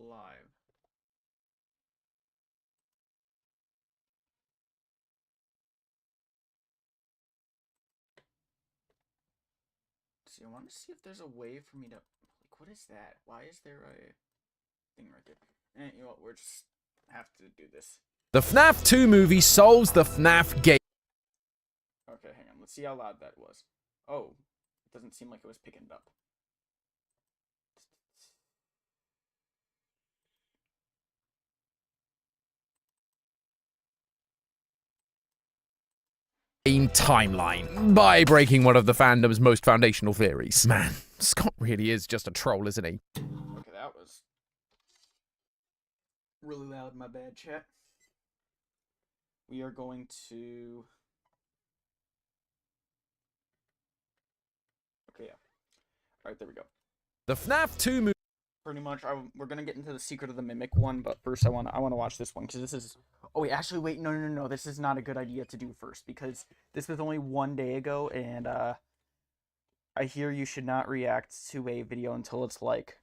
live. See, I want to see if there's a way for me to, like, what is that? Why is there a thing right there? And you know what, we're just have to do this. The Fnaf 2 movie solves the Fnaf game. Okay, hang on. Let's see how loud that was. Oh, it doesn't seem like it was picking it up. Timeline by breaking one of the fandom's most foundational theories. Man, Scott really is just a troll, isn't he? Okay, that was really loud. My bad, chat. We are going to. Okay, yeah. All right, there we go. The FNAF 2 movie. Pretty much, we're gonna get into the Secret of the Mimic one, but first I want to watch this one because this is. Oh wait, actually, wait, no. This is not a good idea to do first because this was only 1 day ago, and I hear you should not react to a video until it's like.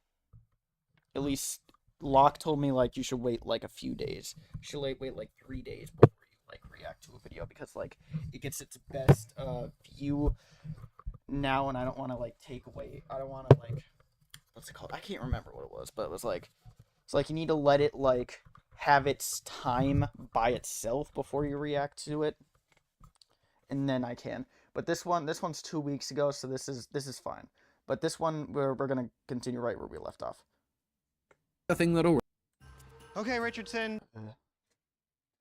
At least Locke told me like you should wait like a few days. You should wait like 3 days before you like react to a video because like it gets its best view now, and I don't want to like take away. I don't want to like. What's it called? I can't remember what it was, but it was like it's like you need to let it like have its time by itself before you react to it, and then I can. But this one's 2 weeks ago, so this is fine. But this one we're gonna continue right where we left off. The thing that'll. Okay, Richardson.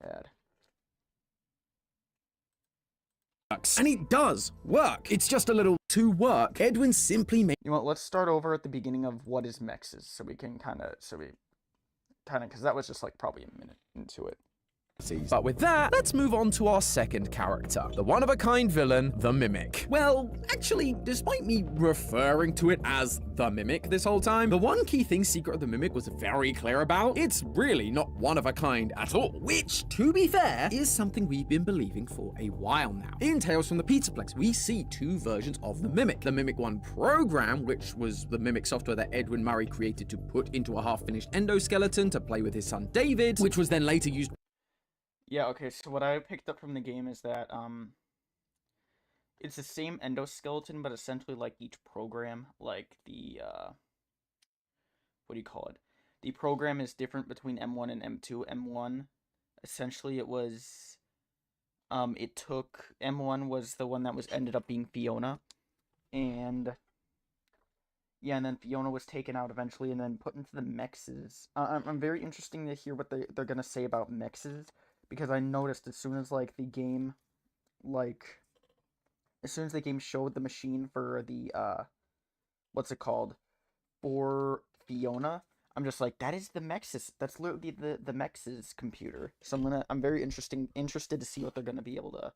Bad. And it does work. It's just a little to work. Edwin simply made. You know what? Let's start over at the beginning of what is mexes, so we can kind of, because that was just like probably a minute into it. But with that, let's move on to our second character, the one-of-a-kind villain, the Mimic. Well, actually, despite me referring to it as the Mimic this whole time, the one key thing Secret of the Mimic was very clear about, it's really not one-of-a-kind at all. Which, to be fair, is something we've been believing for a while now. In Tales from the Pizzaplex, we see two versions of the Mimic. The Mimic 1 program, which was the Mimic software that Edwin Murray created to put into a half-finished endoskeleton to play with his son David, which was then later used. Yeah, okay, so what I picked up from the game is that, it's the same endoskeleton, but essentially, like, each program, like, the, what do you call it? The program is different between M1 and M2. M1, essentially, it was, it took, M1 was the one that was ended up being Fiona, and, yeah, and then Fiona was taken out eventually and then put into the mexes. I'm very interesting to hear what they're gonna say about mexes. Because I noticed as soon as, like, the game, like, as soon as the game showed the machine for the, what's it called, for Fiona, I'm just like, that is the Mexis, that's literally the Mexis computer. So I'm very interested to see what they're gonna be able to,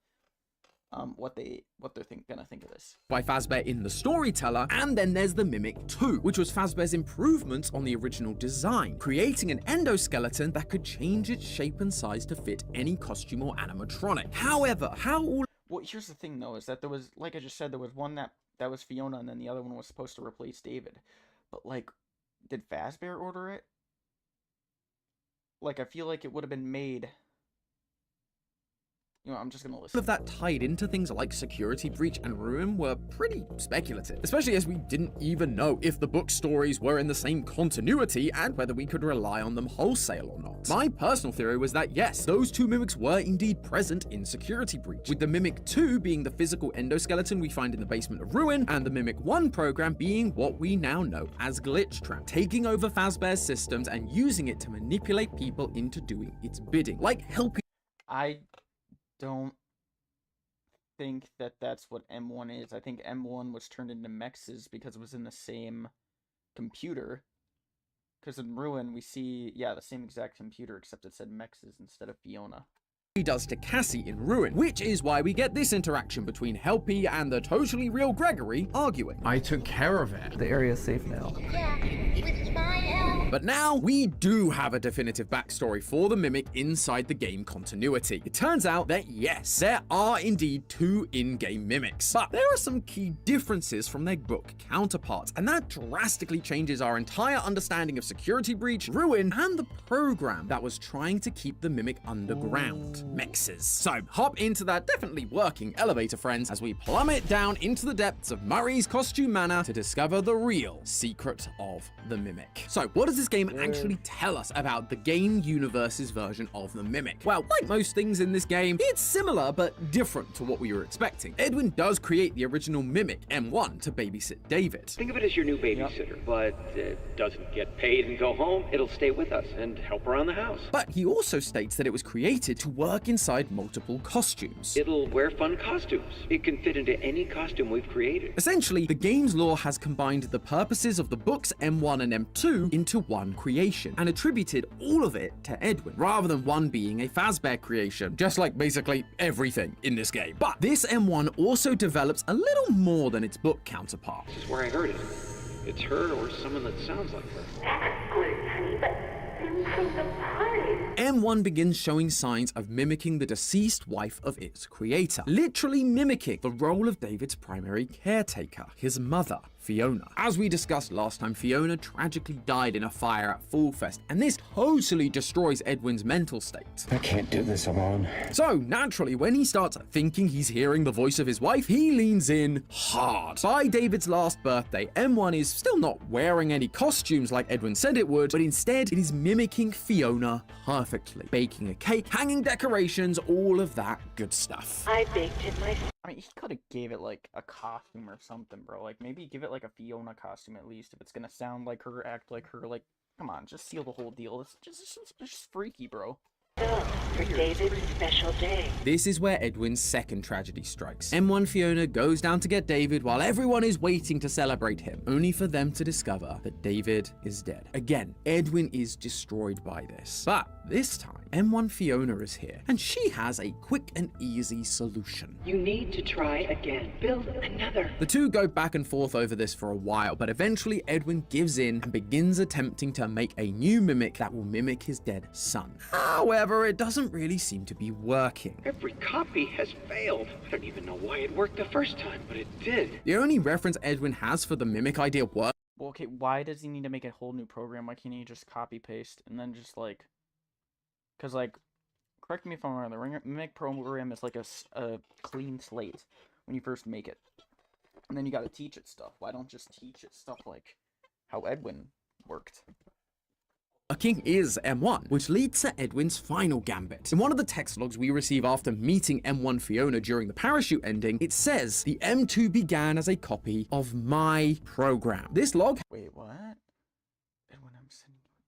what they're gonna think of this. By Fazbear in The Storyteller, and then there's the Mimic 2, which was Fazbear's improvements on the original design, creating an endoskeleton that could change its shape and size to fit any costume or animatronic. However, how all. Well, here's the thing though, is that there was, like I just said, there was one that was Fiona, and then the other one was supposed to replace David. But, like, did Fazbear order it? Like, I feel like it would have been made. You know, I'm just gonna listen. All of that tied into things like Security Breach and Ruin were pretty speculative, especially as we didn't even know if the book stories were in the same continuity and whether we could rely on them wholesale or not. My personal theory was that yes, those two mimics were indeed present in Security Breach, with the Mimic 2 being the physical endoskeleton we find in the basement of Ruin, and the Mimic 1 program being what we now know as Glitch Trap, taking over Fazbear's systems and using it to manipulate people into doing its bidding, like helping. I don't think that that's what M1 is. I think M1 was turned into Mexes because it was in the same computer. Because in Ruin, we see, yeah, the same exact computer, except it said Mexes instead of Fiona. he does to Cassie in Ruin, which is why we get this interaction between Helpy and the totally real Gregory arguing. I took care of it. The area's safe now. Yeah, with my help. But now we do have a definitive backstory for the Mimic inside the game continuity. It turns out that yes, there are indeed 2 in-game Mimics, but there are some key differences from their book counterparts, and that drastically changes our entire understanding of Security Breach, Ruin, and the program that was trying to keep the Mimic underground. Mexes. So hop into that definitely working elevator, friends, as we plummet down into the depths of Murray's Costume Manor to discover the real secret of the Mimic. So what does this game actually tell us about the game universe's version of the Mimic? Well, like most things in this game, it's similar but different to what we were expecting. Edwin does create the original Mimic, M1, to babysit David. Think of it as your new babysitter, but it doesn't get paid and go home. It'll stay with us and help around the house. But he also states that it was created to work inside multiple costumes. It'll wear fun costumes. It can fit into any costume we've created. Essentially, the game's lore has combined the purposes of the books M1 and M2 into one creation, and attributed all of it to Edwin, rather than one being a Fazbear creation, just like basically everything in this game. But this M1 also develops a little more than its book counterpart. This is where I heard it. It's her or someone that sounds like her. That's good, honey, but from the party. M1 begins showing signs of mimicking the deceased wife of its creator, literally mimicking the role of David's primary caretaker, his mother, Fiona. As we discussed last time, Fiona tragically died in a fire at Fall Fest, and this totally destroys Edwin's mental state. I can't do this alone. So, naturally, when he starts thinking he's hearing the voice of his wife, he leans in hard. By David's last birthday, M1 is still not wearing any costumes like Edwin said it would, but instead it is mimicking Fiona perfectly. Baking a cake, hanging decorations, all of that good stuff. I baked it myself. I mean, he could have gave it like a costume or something, bro. Like maybe give it like a Fiona costume at least, if it's gonna sound like her, act like her. Like, come on, just seal the whole deal. It's just freaky, bro. For David's special day. This is where Edwin's second tragedy strikes. M1 Fiona goes down to get David while everyone is waiting to celebrate him, only for them to discover that David is dead. Again, Edwin is destroyed by this. But this time, M1 Fiona is here, and she has a quick and easy solution. You need to try again. Build another. The two go back and forth over this for a while, but eventually Edwin gives in and begins attempting to make a new mimic that will mimic his dead son. However, it doesn't really seem to be working. Every copy has failed. I don't even know why it worked the first time, but it did. The only reference Edwin has for the mimic idea works. Well, okay, why does he need to make a whole new program? Why can't he just copy paste and then just like, because like, correct me if I'm wrong, the mimic program is like a clean slate when you first make it, and then you got to teach it stuff. Why don't just teach it stuff like how Edwin worked? King is M1, which leads to Edwin's final gambit. In one of the text logs we receive after meeting M1 Fiona during the parachute ending, it says the M2 began as a copy of my program. This log. Wait, what? Edwin, I'm sending you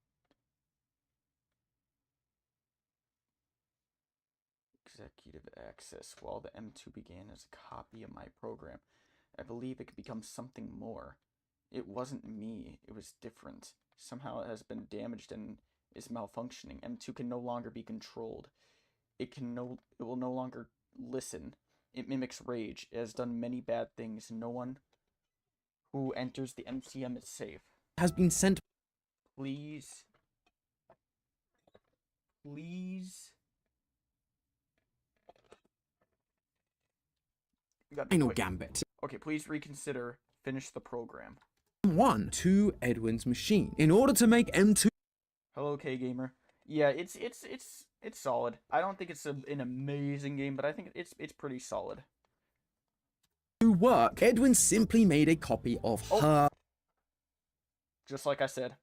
executive access. While the M2 began as a copy of my program, I believe it could become something more. It wasn't me. It was different. Somehow it has been damaged and is malfunctioning. M2 can no longer be controlled. It will no longer listen. It mimics rage. It has done many bad things. No one who enters the MCM is safe. Has been sent. Please. Please. Final gambit. Okay, please reconsider. Finish the program. M1 to Edwin's machine in order to make M2. Hello, K-Gamer. Yeah, it's solid. I don't think it's an amazing game, but I think it's pretty solid. To work, Edwin simply made a copy of her. Just like I said.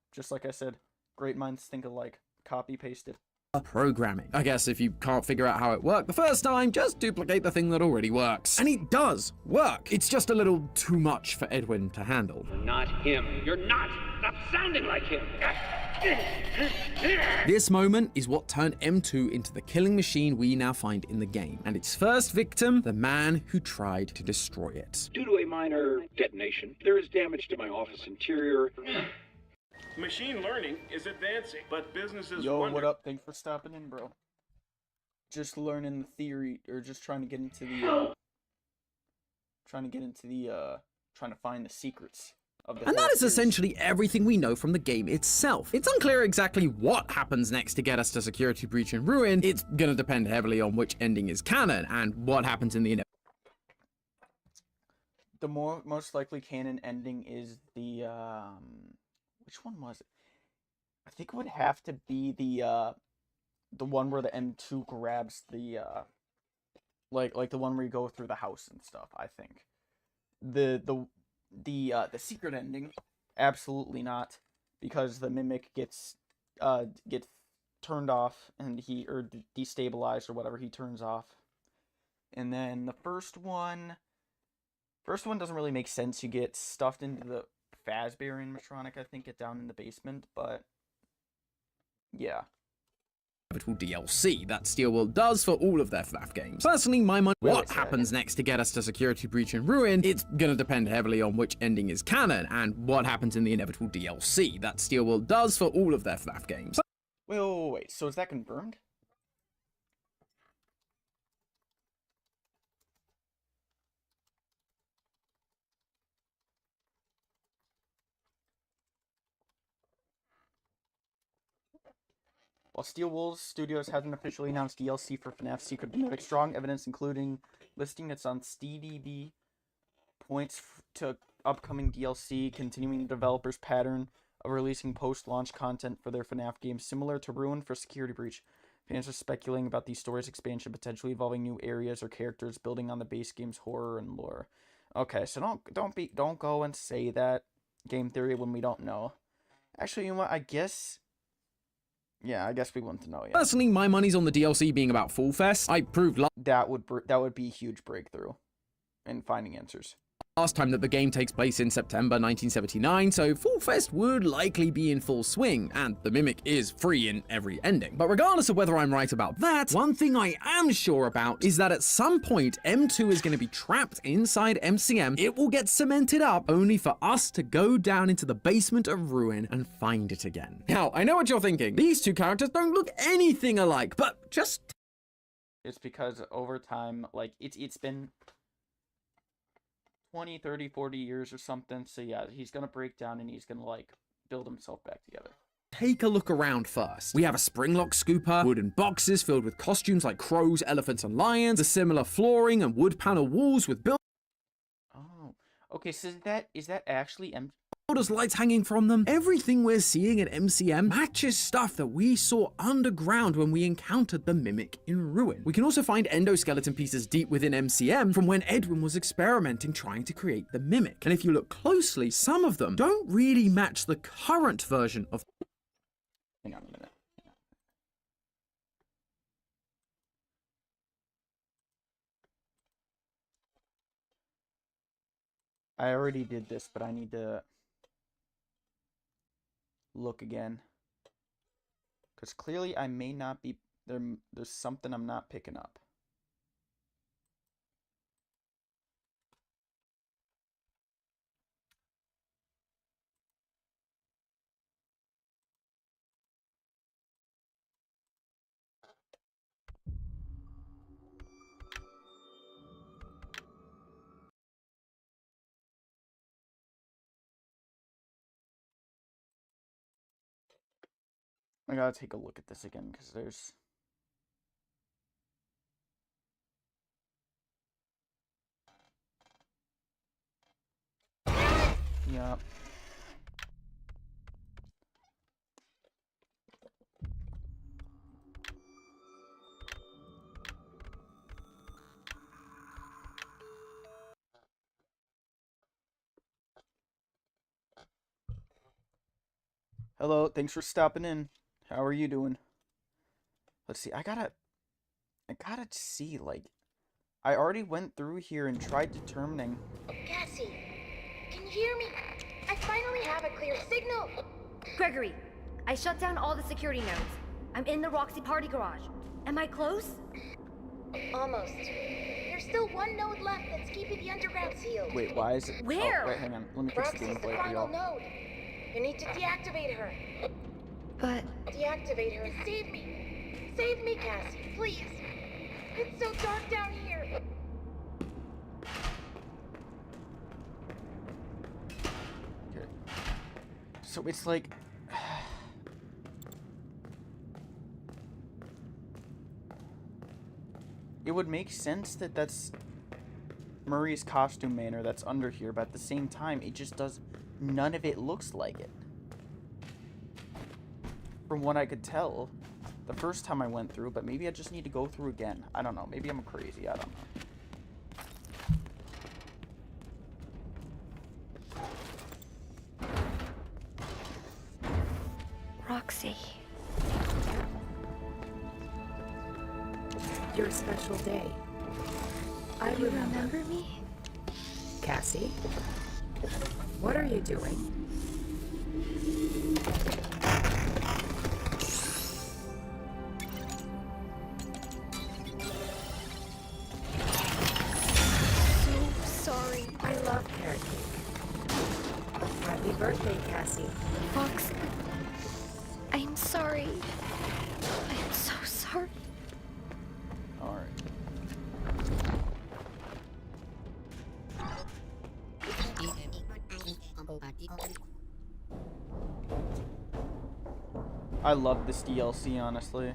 Great minds think alike. Copy pasted. Programming. I guess if you can't figure out how it worked the first time, just duplicate the thing that already works. And it does work. It's just a little too much for Edwin to handle. You're not him. You're not. Stop sounding like him. This moment is what turned M2 into the killing machine we now find in the game, and its first victim, the man who tried to destroy it. Due to a minor detonation, there is damage to my office interior. Machine learning is advancing, but businesses Yo, wonder... what up? Thanks for stopping in, bro. just learning the theory, or just trying to get into the, trying to find the secrets of the And that is series. essentially everything we know from the game itself. It's unclear exactly what happens next to get us to Security Breach and Ruin. It's gonna depend heavily on which ending is canon and what happens in the The most likely canon ending is the which one was it? I think it would have to be the one where the M2 grabs the like the one where you go through the house and stuff. I think the secret ending, absolutely not, because the mimic gets turned off and or destabilized or whatever, he turns off. And then the first one doesn't really make sense. You get stuffed into the Fazbear animatronic, I think, get down in the basement, but yeah. inevitable DLC that Steelworld does for all of their Fnaf games. Personally, my money, what say happens next to get us to Security Breach and Ruin, it's gonna depend heavily on which ending is canon and what happens in the inevitable DLC that Steelworld does for all of their Fnaf games. Wait, so is that confirmed? While Steel Wolves Studios hasn't officially announced DLC for FNAF Secret Mimic, strong evidence including listing its on SteamDB points to upcoming DLC, continuing the developer's pattern of releasing post-launch content for their FNAF games similar to Ruin for Security Breach. Fans are speculating about the story's expansion, potentially involving new areas or characters, building on the base game's horror and lore. Okay, so don't go and say that game theory when we don't know. Actually, you know what? I guess we want to know. Yeah, Personally, my money's on the DLC being about Fall Fest. I proved that would be a huge breakthrough in finding answers. last time that the game takes place in September 1979, so Fall Fest would likely be in full swing, and the Mimic is free in every ending. But regardless of whether I'm right about that, one thing I am sure about is that at some point M2 is going to be trapped inside MCM, it will get cemented up, only for us to go down into the basement of Ruin and find it again. Now, I know what you're thinking, these two characters don't look anything alike, but just... It's because over time, like, it's been 20, 30, 40 years or something, so yeah, he's gonna break down and he's gonna, like, build himself back together. Take a look around first. We have a springlock scooper, wooden boxes filled with costumes like crows, elephants, and lions, a similar flooring and wood panel walls with Oh, okay, so is that actually builders' lights hanging from them. Everything we're seeing at MCM matches stuff that we saw underground when we encountered the Mimic in Ruin. We can also find endoskeleton pieces deep within MCM from when Edwin was experimenting trying to create the Mimic. And if you look closely, some of them don't really match the current version of... Hang on a minute. I already did this, but I need to look again. Because clearly I may not be... There's something I'm not picking up. I gotta take a look at this again, because there's... Yeah. Hello, thanks for stopping in. How are you doing? Let's see, I gotta see, like, I already went through here and tried determining... Cassie, can you hear me? I finally have a clear signal! Gregory, I shut down all the security nodes. I'm in the Roxy party garage. Am I close? Almost. There's still one node left that's keeping the underground sealed. Wait, why is it... Where? Oh, wait, hang on. Let me fix the Roxy's the gameplay for final y'all. node. You need to deactivate her. But... Deactivate her and save me. Save me, Cassie, please. It's so dark down here. Okay. So it's like... It would make sense that that's Murray's costume manor that's under here, but at the same time, it just does... None of it looks like it. From what I could tell, the first time I went through, but maybe I just need to go through again. I don't know. Maybe I'm crazy. I don't know. Roxy. Your special day. I You remember me? Cassie? What are you doing? Sorry. I love carrot cake. Happy birthday, Cassie. Fox. I'm sorry. I'm so sorry. Alright. I love this DLC, honestly.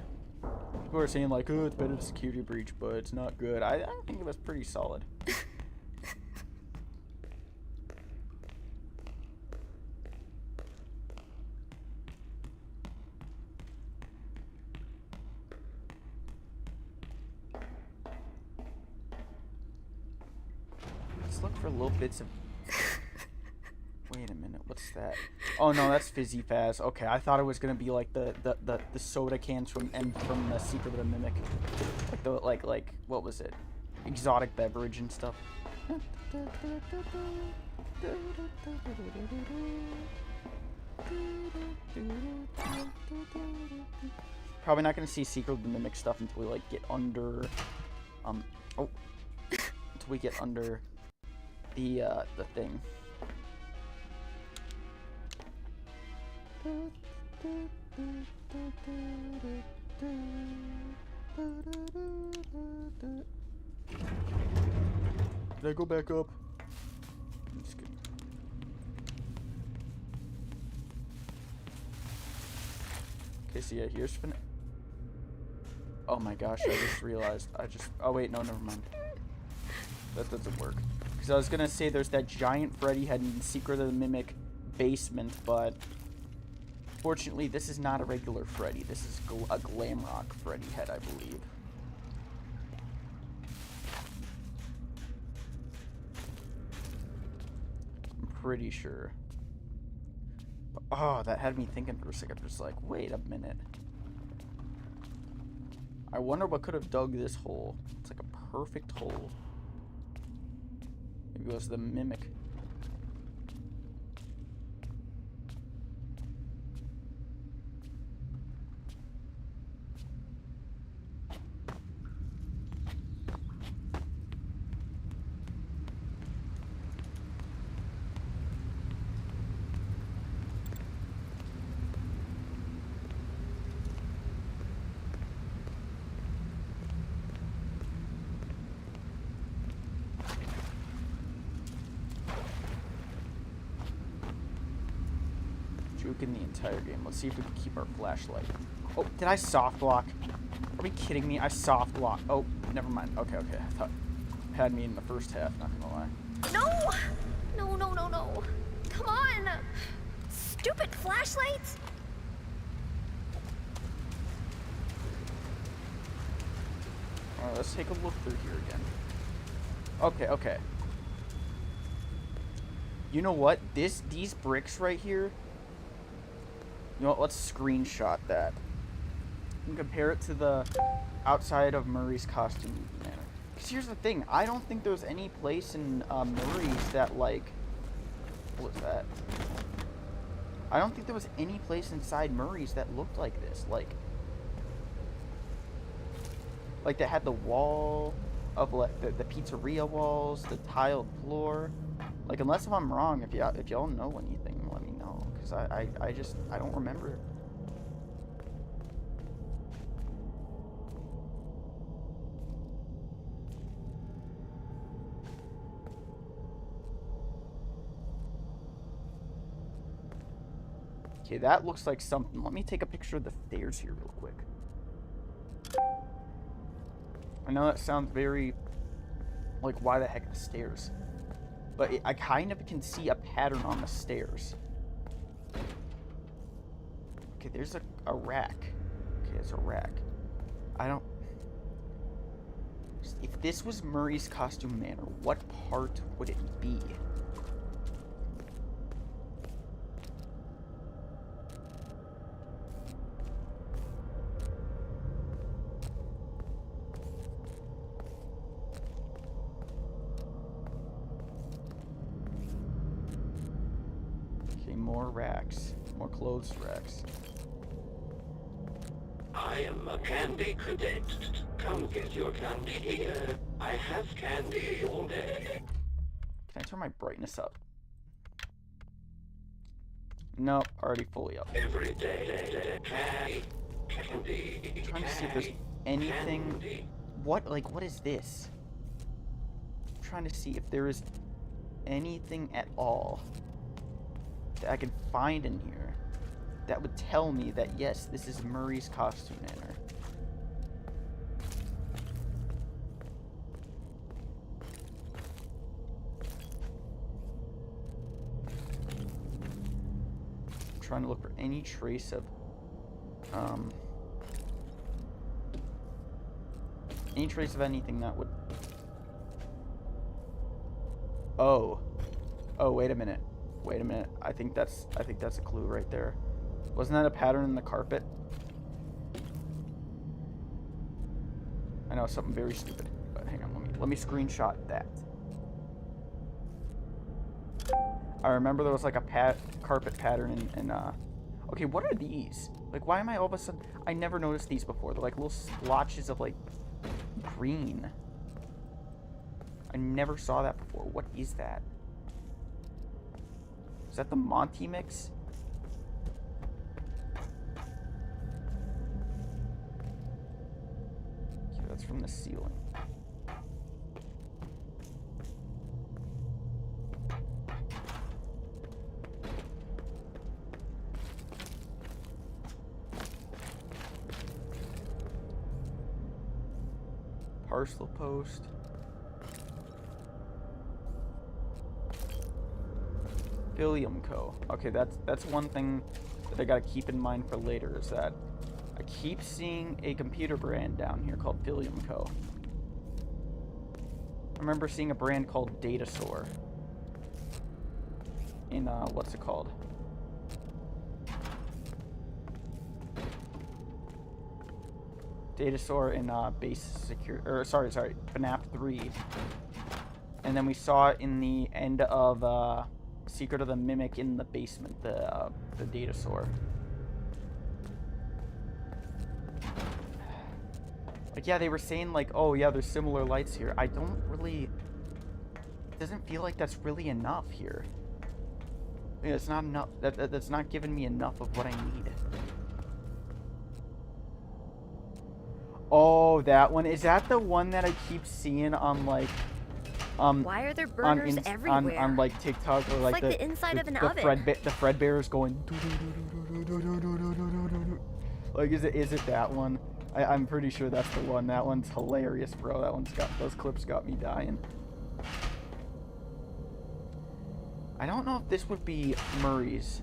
People are saying like, oh, it's better than Security Breach, but it's not good. I think it was pretty solid. Let's look for little bits of... Wait a minute, what's that? Oh no, that's Fizzy Faz. Okay, I thought it was gonna be like the soda cans from the Secret of the Mimic. Like the like what was it? Exotic beverage and stuff. Probably not gonna see Secret of the Mimic stuff until we like get under until we get under the thing. Did I go back up? I'm just kidding. Okay, so yeah, here's Fnaf. Oh my gosh, I just realized. Oh wait, no, never mind. That doesn't work. Because I was gonna say there's that giant Freddy head in Secret of the Mimic basement, but fortunately this is not a regular Freddy. This is a Glamrock Freddy head, I believe. I'm pretty sure. But, oh, that had me thinking for a second. Just like, wait a minute. I wonder what could have dug this hole. It's like a perfect hole. Maybe it was the Mimic. In the entire game. Let's see if we can keep our flashlight. Oh, did I soft block? Are we kidding me? I soft block. Oh, never mind. Okay. I thought it had me in the first half, not gonna lie. No! No. Come on! Stupid flashlights! Alright, let's take a look through here again. Okay. You know what? These bricks right here. You know what, let's screenshot that and compare it to the outside of Murray's costume manor. Because here's the thing, I don't think there's any place in Murray's that, like, what was that? I don't think there was any place inside Murray's that looked like this, like that had the wall of, like, the pizzeria walls, the tiled floor. Like, unless if I'm wrong, if y'all know anything, let me know. Because I don't remember. Okay, that looks like something. Let me take a picture of the stairs here real quick. I know that sounds very... like, why the heck the stairs? But I kind of can see a pattern on the stairs. Okay, there's a rack. Okay, it's a rack. I don't... If this was Murray's Costume Manor, what part would it be? Okay, more racks. More clothes racks. I am a candy cadet. Come get your candy here. I have candy all day. Can I turn my brightness up? Nope, already fully up. Every day, candy. I'm trying to see if there's anything... What is this? I'm trying to see if there is anything at all that I can find in here that would tell me that, yes, this is Murray's Costume Manor. I'm trying to look for any trace of, any trace of anything that would... Oh, wait a minute. Wait a minute. I think that's a clue right there. Wasn't that a pattern in the carpet? I know, something very stupid. But hang on, let me screenshot that. I remember there was like a carpet pattern in okay, what are these? Like, why am I all of a sudden... I never noticed these before. They're like little splotches of like green. I never saw that before. What is that? Is that the Monty mix? Okay, that's from the ceiling. Parcel post. Philium Co. Okay, that's one thing that I gotta keep in mind for later, is that I keep seeing a computer brand down here called Philium Co. I remember seeing a brand called Datasaur in what's it called? Datasaur in base secure, or sorry, Fnaf 3. And then we saw it in the end of Secret of the Mimic in the basement, the Datasaur. Like, yeah, they were saying like, oh yeah, there's similar lights here. I don't really, it doesn't feel like that's really enough here. Yeah, it's not enough. That's not giving me enough of what I need. Oh, that one. Is that the one that I keep seeing on like why are there burners everywhere? on like TikTok, or like, the inside of an oven. The Fredbear's going like, is it that one? I'm pretty sure that's the one. That one's hilarious, bro. Those clips got me dying. I don't know if this would be Murray's.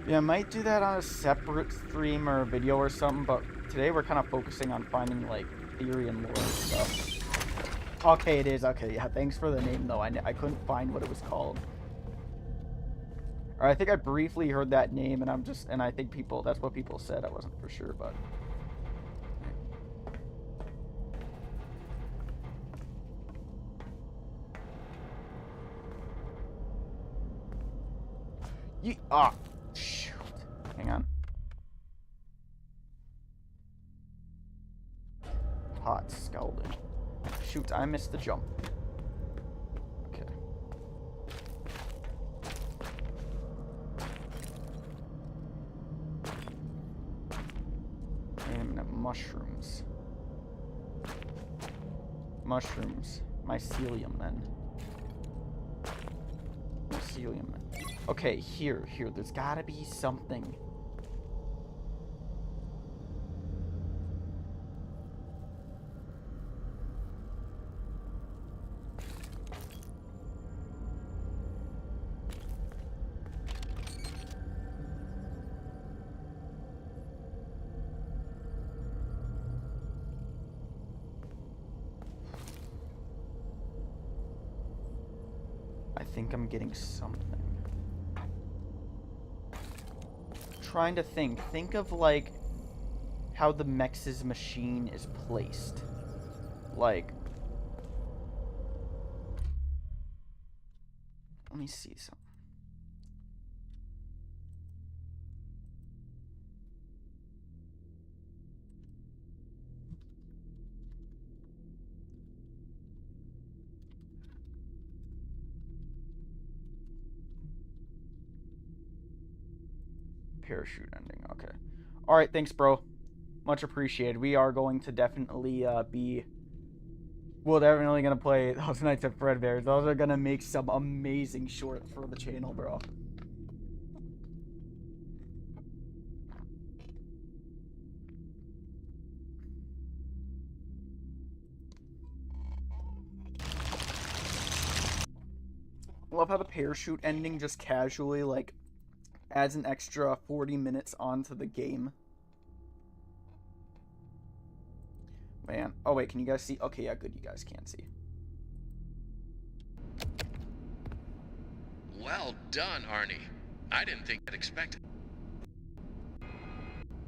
Yeah, I might do that on a separate stream or a video or something, but today we're kind of focusing on finding, like, theory and lore and stuff. Okay, it is. Okay, yeah, thanks for the name, though. I couldn't find what it was called. Or I think I briefly heard that name, and I think that's what people said. I wasn't for sure, but... Shoot. Hang on. Hot scalding. Shoot, I missed the jump. Okay. Wait a minute, mushrooms. Mushrooms. Mycelium, then. Mycelium. Okay, here. There's gotta be something. I think I'm getting something. Trying to think. Think of, like, how the Mex's machine is placed. Like... Let me see something. Parachute ending, okay. Alright, thanks, bro. Much appreciated. We are going to definitely we're definitely gonna play those Nights at Fredbear's. Those are gonna make some amazing shorts for the channel, bro. I love how the parachute ending just casually, like, adds an extra 40 minutes onto the game. Man. Oh, wait, can you guys see? Okay, yeah, good, you guys can see. Well done, Arnie. I didn't think I'd expect it.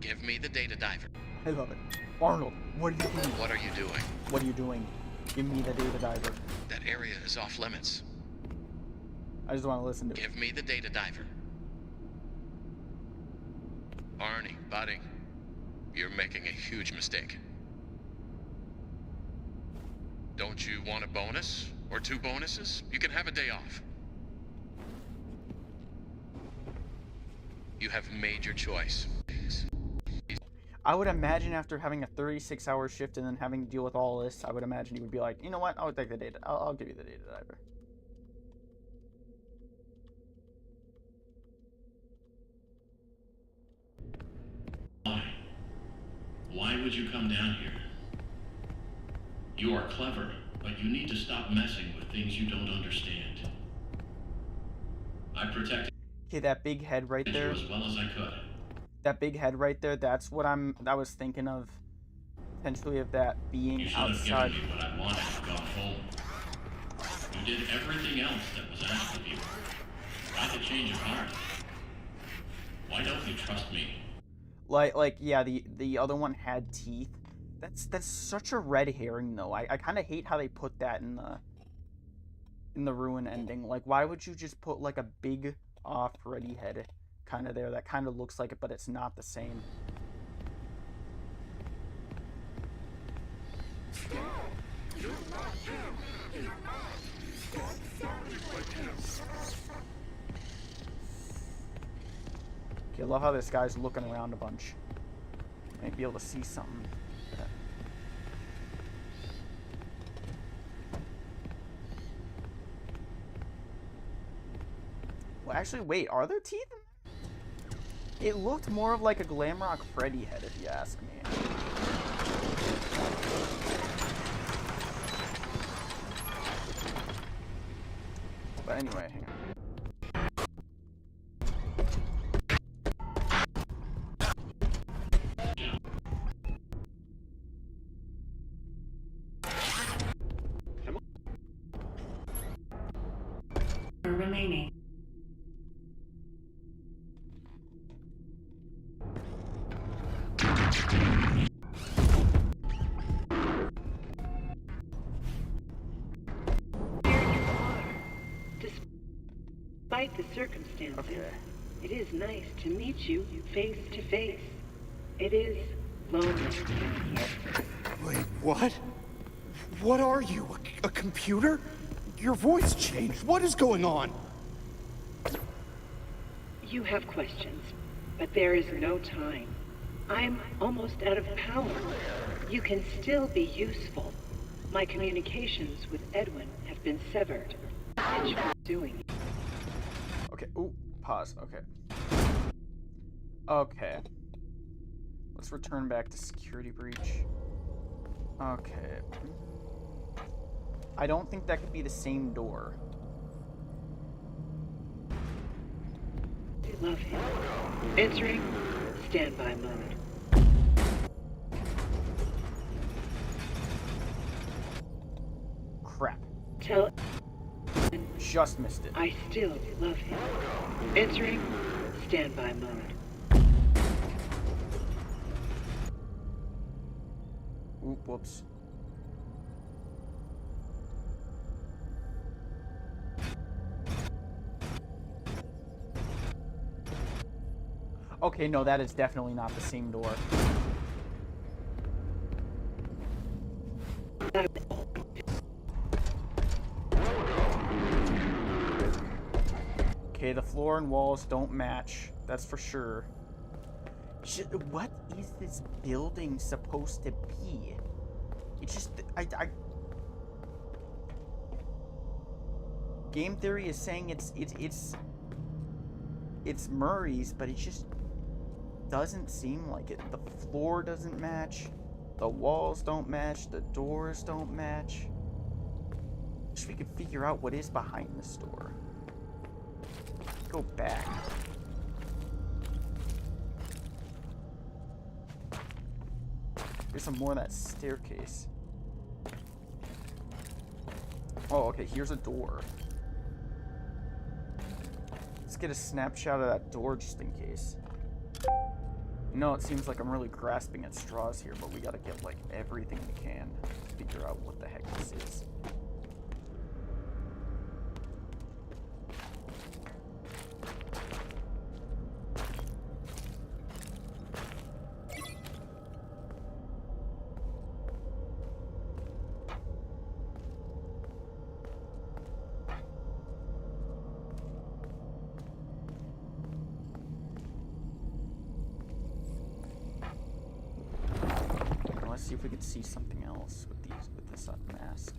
Give me the data diver. I love it. Arnold, what are you doing? What are you doing? What are you doing? Give me the data diver. That area is off limits. I just want to listen to it. Give me the data diver. Arnie, buddy, you're making a huge mistake. Don't you want a bonus? Or 2 bonuses? You can have a day off. You have made your choice. I would imagine after having a 36-hour shift and then having to deal with all this, I would imagine he would be like, you know what, I'll take the data. I'll give you the data diver. Why would you come down here? You are clever, but you need to stop messing with things you don't understand. I protected Okay, that big head right there. you as well as I could. That big head right there, that's what I was thinking of. Potentially of that being You should outside. have given me what I wanted and gone home. You did everything else that was asked of you. Got the change of heart. Why don't you trust me? Like yeah, the other one had teeth. That's such a red herring though. I kind of hate how they put that in the ruin ending. Like, why would you just put like a big Freddy head kind of there that kind of looks like it, but it's not the same. Okay, I love how this guy's looking around a bunch. Might be able to see something. Well, actually, wait, are there teeth in there? It looked more of like a Glamrock Freddy head, if you ask me. But anyway, hang on. Remaining. Despite the circumstances, Okay. it is nice to meet you face to face. It is lonely. Wait, what? What are you? A computer? Your voice changed. What is going on? You have questions, but there is no time. I'm almost out of power. You can still be useful. My communications with Edwin have been severed. And you're doing. Okay, ooh, pause, okay. Okay. Let's return back to security breach. Okay. I don't think that could be the same door. Love him. Entering standby mode. Crap. Tell. Just missed it. I still love him. Entering standby mode. Oop, whoops. Okay, no, that is definitely not the same door. Okay, the floor and walls don't match. That's for sure. What is this building supposed to be? It's just... Game theory is saying it's Murray's, but it just doesn't seem like it. The floor doesn't match. The walls don't match. The doors don't match. Wish we could figure out what is behind this door. Go back. There's some more of that staircase. Oh, okay, here's a door. Let's get a snapshot of that door just in case. No, it seems like I'm really grasping at straws here, but we gotta get, like, everything we can to figure out what the heck this is. See if we could see something else with this mask.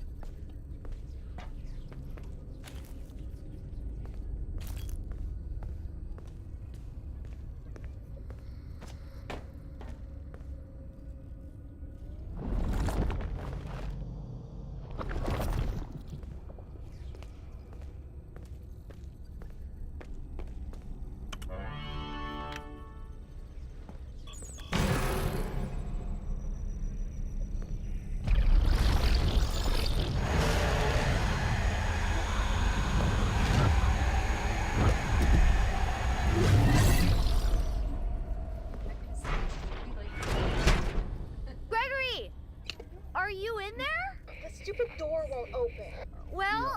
door won't open. Well,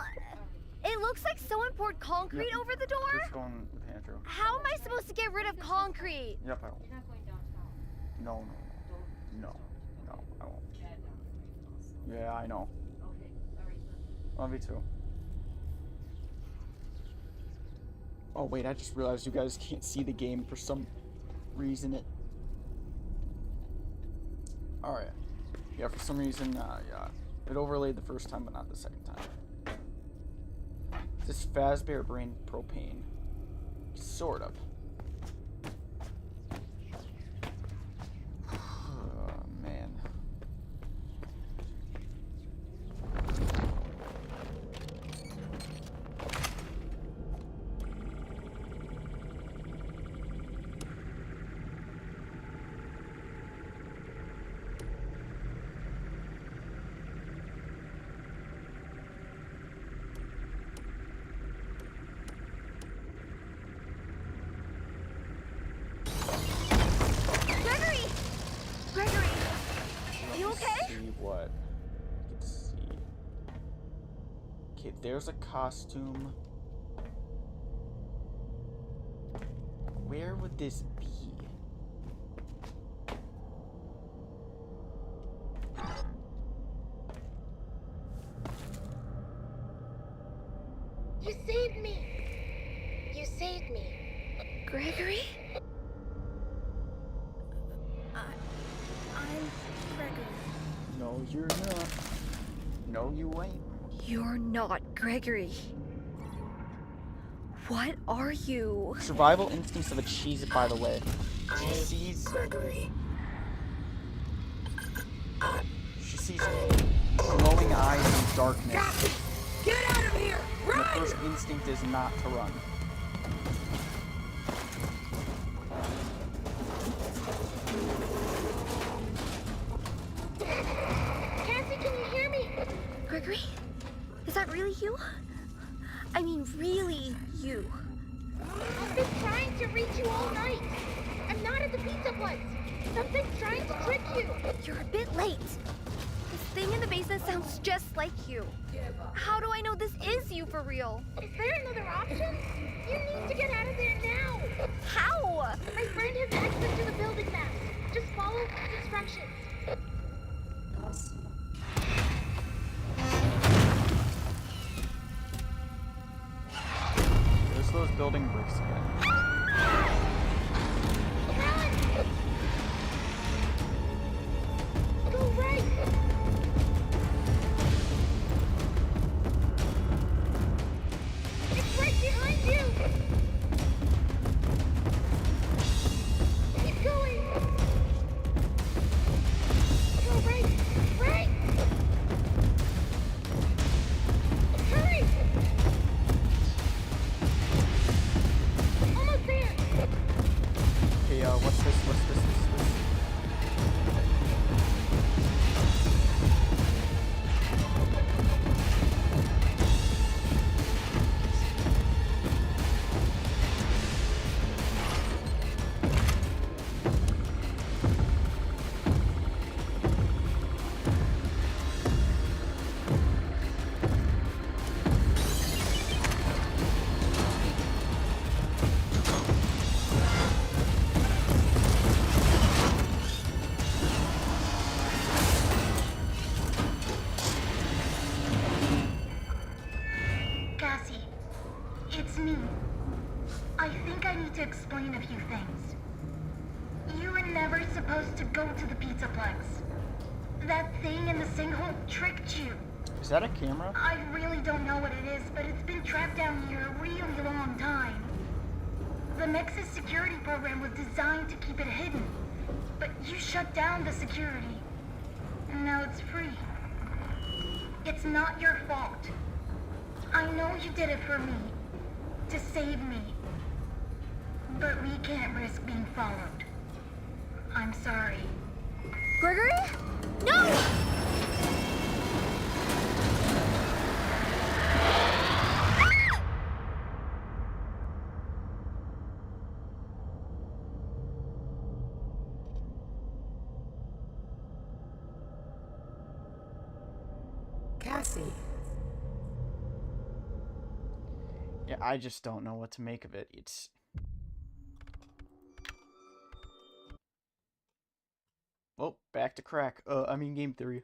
it looks like someone poured concrete over the door. Just going with Andrew. How am I supposed to get rid of concrete? Yep, I will. No, I won't. Yeah, I know. Love you too. Oh wait, I just realized you guys can't see the game for some reason. Alright. Yeah, for some reason, yeah. It overlaid the first time, but not the second time. Is this Fazbear Brain Propane? Sort of. Oh, man. There's a costume. Where would this be? You saved me. You saved me. Gregory? I'm Gregory. No, you're not. No, you ain't. You're not Gregory. What are you? Survival instincts of a cheese, by the way. She sees Gregory. glowing eyes in darkness. Get out of here! And the first instinct is not to run. Cassie, can you hear me? Gregory? Is that really you? I mean, really you? I've been trying to reach you all night. I'm not at the pizza place. Something's trying to trick you. You're a bit late. This thing in the basement sounds just like you. How do I know this is you for real? Is there another option? You need to get out of there now. How? My friend has access to the building map. Just follow his instructions. There's those building bricks again. Run! Go right! It's right behind you! Keep going! Go right! Right! Hurry! Almost there! Okay, what's this? Cassie, it's me. I think I need to explain a few things. You were never supposed to go to the Pizzaplex. That thing in the sinkhole tricked you. Is that a camera? I really don't know what it is, but it's been trapped down here a really long time. The Nexus security program was designed to keep it hidden, but you shut down the security. And now it's free. It's not your fault. I know you did it for me, to save me. But we can't risk being followed. I'm sorry. Gregory? No! Cassie. Yeah, I just don't know what to make of it. It's... Well, back to crack. Game theory.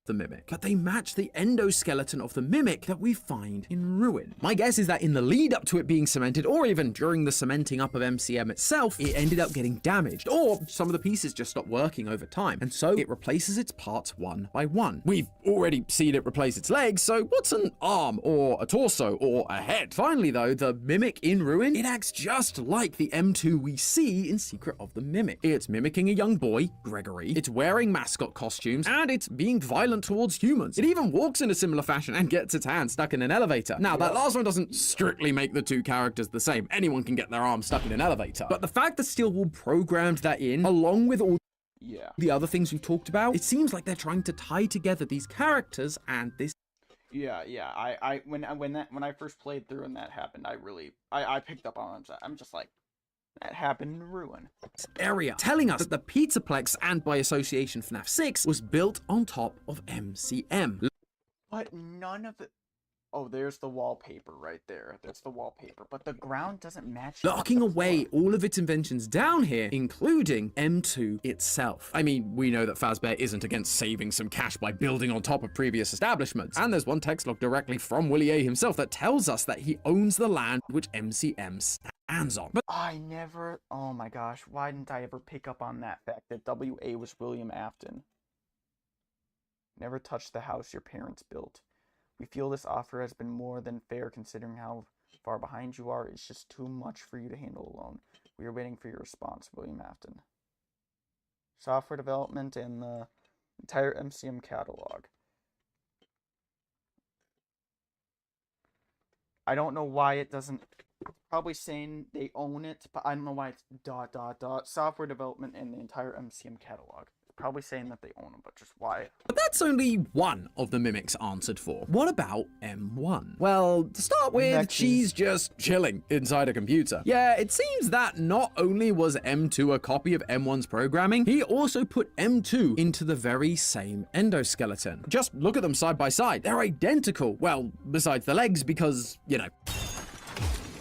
The Mimic, but they match the endoskeleton of the Mimic that we find in Ruin. My guess is that in the lead up to it being cemented, or even during the cementing up of MCM itself, it ended up getting damaged, or some of the pieces just stopped working over time, and so it replaces its parts one by one. We've already seen it replace its legs, so what's an arm, or a torso, or a head? Finally though, the Mimic in Ruin, it acts just like the M2 we see in Secret of the Mimic. It's mimicking a young boy, Gregory, it's wearing mascot costumes, and it's being violent towards humans. It even walks in a similar fashion and gets its hand stuck in an elevator. Now, that last one doesn't strictly make the two characters the same. Anyone can get their arm stuck in an elevator. But the fact that Steelwool programmed that in, along with all the other things we've talked about, it seems like they're trying to tie together these characters and this. Yeah. When I first played through and that happened, I picked up on it. I'm just like, that happened in Ruin. Area, telling us that the Pizzaplex, and by association Fnaf 6, was built on top of MCM. But none of the... Oh, there's the wallpaper right there. That's the wallpaper. But the ground doesn't match. Locking away all of its inventions down here, including M2 itself. I mean, we know that Fazbear isn't against saving some cash by building on top of previous establishments. And there's one text log directly from Willie A himself that tells us that he owns the land which MCM stands on. But oh my gosh, why didn't I ever pick up on that fact that WA was William Afton? Never touch the house your parents built. We feel this offer has been more than fair considering how far behind you are. It's just too much for you to handle alone. We are waiting for your response, William Afton. Software development and the entire MCM catalog. I don't know why it doesn't... Probably saying they own it, but I don't know why it's ... Software development and the entire MCM catalog. Probably saying that they own them, but just why? But that's only one of the mimics answered for. What about M1? Well, to start with, she's just chilling inside a computer. Yeah, it seems that not only was M2 a copy of M1's programming, he also put M2 into the very same endoskeleton. Just look at them side by side. They're identical. Well, besides the legs, because, you know.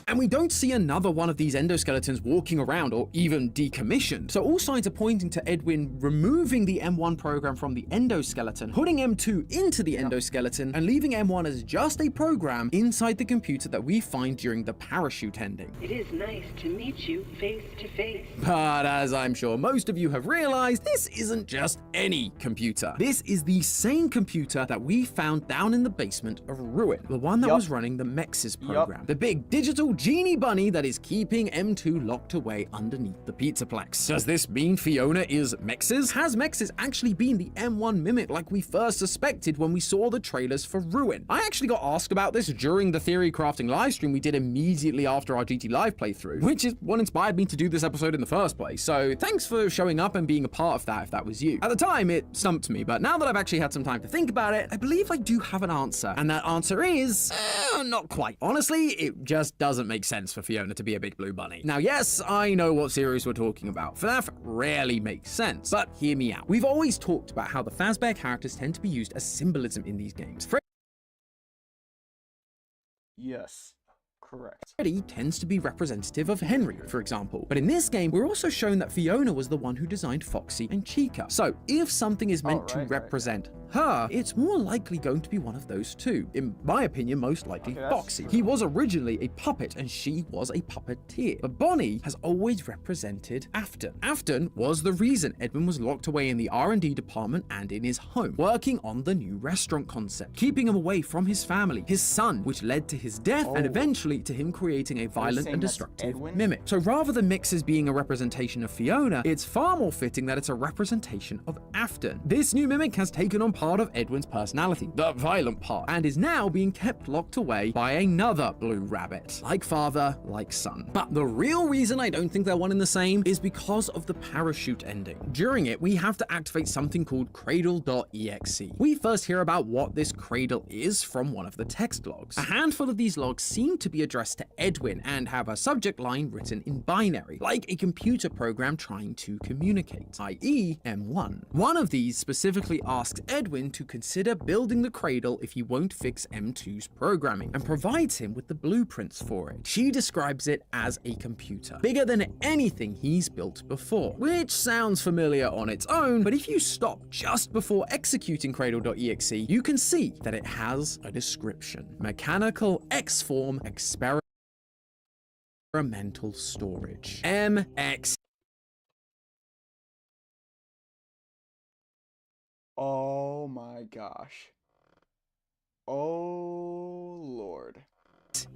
And we don't see another one of these endoskeletons walking around or even decommissioned. So all signs are pointing to Edwin removing the M1 program from the endoskeleton, putting M2 into the endoskeleton, and leaving M1 as just a program inside the computer that we find during the parachute ending. It is nice to meet you face to face. But as I'm sure most of you have realized, this isn't just any computer. This is the same computer that we found down in the basement of Ruin, the one that was running the Mexes program. The big digital genie bunny that is keeping M2 locked away underneath the Pizzaplex. Does this mean Fiona is Mexes? Has Mexes actually been the M1 mimic like we first suspected when we saw the trailers for Ruin? I actually got asked about this during the theory crafting livestream we did immediately after our GT Live playthrough, which is what inspired me to do this episode in the first place. So thanks for showing up and being a part of that if that was you. At the time, it stumped me, but now that I've actually had some time to think about it, I believe I do have an answer. And that answer is... not quite. Honestly, it just doesn't make sense for Fiona to be a big blue bunny. Now, yes, I know what series we're talking about. FNAF rarely makes sense, but hear me out. We've always talked about how the Fazbear characters tend to be used as symbolism in these games. Yes. Correct. Freddy tends to be representative of Henry, for example. But in this game, we're also shown that Fiona was the one who designed Foxy and Chica. So if something is meant to represent her, it's more likely going to be one of those two. In my opinion, most likely Foxy. He was originally a puppet and she was a puppeteer. But Bonnie has always represented Afton. Afton was the reason Edwin was locked away in the R&D department and in his home, working on the new restaurant concept, keeping him away from his family, his son, which led to his death and eventually to him creating a violent and destructive mimic. So rather than Mixes being a representation of Fiona, it's far more fitting that it's a representation of Afton. This new mimic has taken on part of Edwin's personality, the violent part, and is now being kept locked away by another blue rabbit. Like father, like son. But the real reason I don't think they're one and the same is because of the parachute ending. During it, we have to activate something called cradle.exe. We first hear about what this cradle is from one of the text logs. A handful of these logs seem to be addressed to Edwin and have a subject line written in binary, like a computer program trying to communicate, i.e. M1. One of these specifically asks Edwin to consider building the cradle if he won't fix M2's programming, and provides him with the blueprints for it. She describes it as a computer, bigger than anything he's built before, which sounds familiar on its own, but if you stop just before executing cradle.exe, you can see that it has a description. Mechanical X-form experimental storage. MX. Oh my gosh. Oh lord.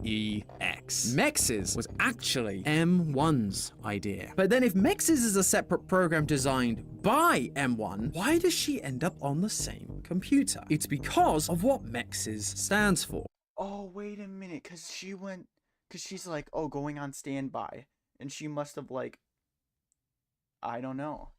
EX. Mexes was actually M1's idea. But then if Mexes is a separate program designed by M1, why does she end up on the same computer? It's because of what Mexes stands for. Oh, wait a minute, because she's like, oh, going on standby. And she must have, like, I don't know.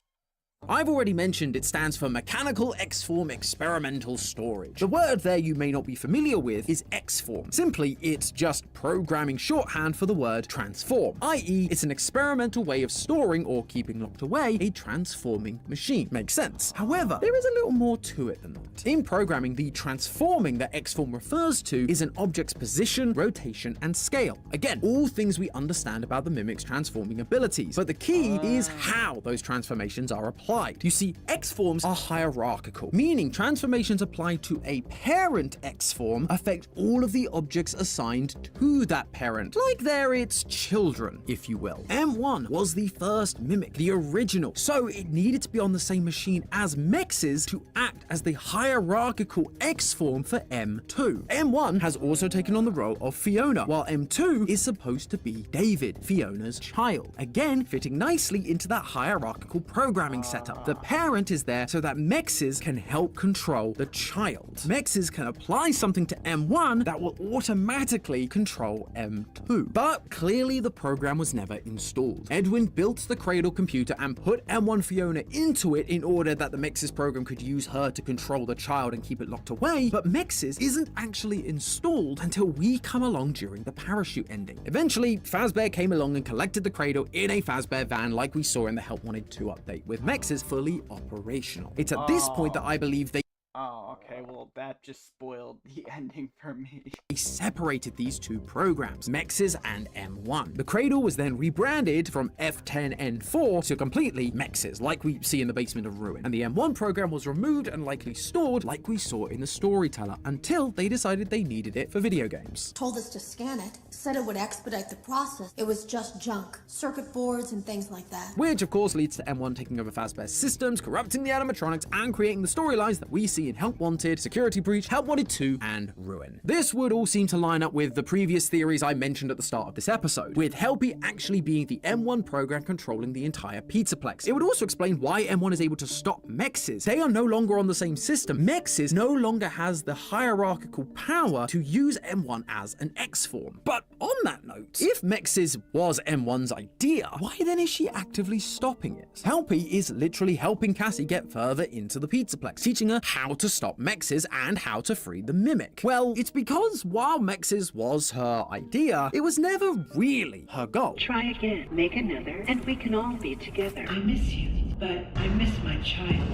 I've already mentioned it stands for Mechanical X-Form Experimental Storage. The word there you may not be familiar with is X-Form. Simply, it's just programming shorthand for the word transform, i.e. it's an experimental way of storing or keeping locked away a transforming machine. Makes sense. However, there is a little more to it than that. In programming, the transforming that X-Form refers to is an object's position, rotation, and scale. Again, all things we understand about the Mimic's transforming abilities, but the key is how those transformations are applied. applied. You see, X-forms are hierarchical, meaning transformations applied to a parent X-form affect all of the objects assigned to that parent, like they're its children, if you will. M1 was the first mimic, the original, so it needed to be on the same machine as Mex's to act as the hierarchical X-form for M2. M1 has also taken on the role of Fiona, while M2 is supposed to be David, Fiona's child, again fitting nicely into that hierarchical programming setup. The parent is there so that Mexes can help control the child. Mexes can apply something to M1 that will automatically control M2. But clearly the program was never installed. Edwin built the Cradle computer and put M1 Fiona into it in order that the Mexes program could use her to control the child and keep it locked away, but Mexes isn't actually installed until we come along during the parachute ending. Eventually, Fazbear came along and collected the Cradle in a Fazbear van like we saw in the Help Wanted 2 update, with Mexes fully operational. It's at this point that I believe they Oh, okay, well, that just spoiled the ending for me. separated these two programs, Mexes and M1. The Cradle was then rebranded from F10N4 to completely Mexes, like we see in the basement of Ruin, and the M1 program was removed and likely stored like we saw in the Storyteller, until they decided they needed it for video games. Told us to scan it, said it would expedite the process. It was just junk, circuit boards and things like that. Which of course leads to M1 taking over Fazbear's systems, corrupting the animatronics, and creating the storylines that we see in Help Wanted, Security Breach, Help Wanted 2, and Ruin. This would all seem to line up with the previous theories I mentioned at the start of this episode, with Helpy actually being the M1 program controlling the entire Pizzaplex. It would also explain why M1 is able to stop Mexes. They are no longer on the same system. Mexes no longer has the hierarchical power to use M1 as an X-form. But on that note, if Mexes was M1's idea, why then is she actively stopping it? Helpy is literally helping Cassie get further into the Pizzaplex, teaching her how to stop Mexes and how to free the Mimic. Well, it's because while Mexes was her idea, it was never really her goal. Try again, make another, and we can all be together. I miss you, but I miss my child.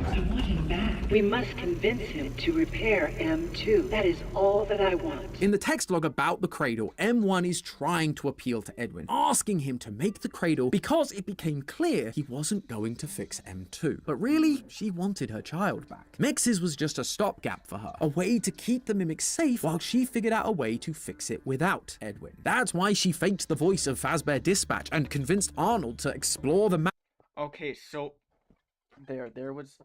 I want him back. We must convince him to repair M2. That is all that I want. In the text log about the Cradle, M1 is trying to appeal to Edwin, asking him to make the Cradle because it became clear he wasn't going to fix M2. But really, she wanted her child back. Mexes was just a stopgap for her, a way to keep the Mimic safe while she figured out a way to fix it without Edwin. That's why she faked the voice of Fazbear Dispatch and convinced Arnold to explore the map. Okay, so there was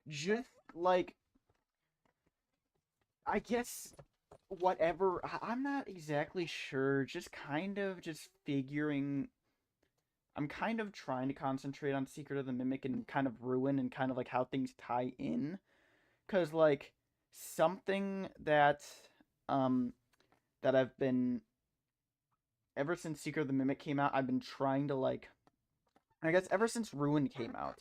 just like, I guess whatever, I'm not exactly sure, just figuring, I'm kind of trying to concentrate on Secret of the Mimic and kind of Ruin and kind of like how things tie in, because like something that that I've been, ever since Secret of the Mimic came out, I've been trying to like, I guess ever since Ruin came out,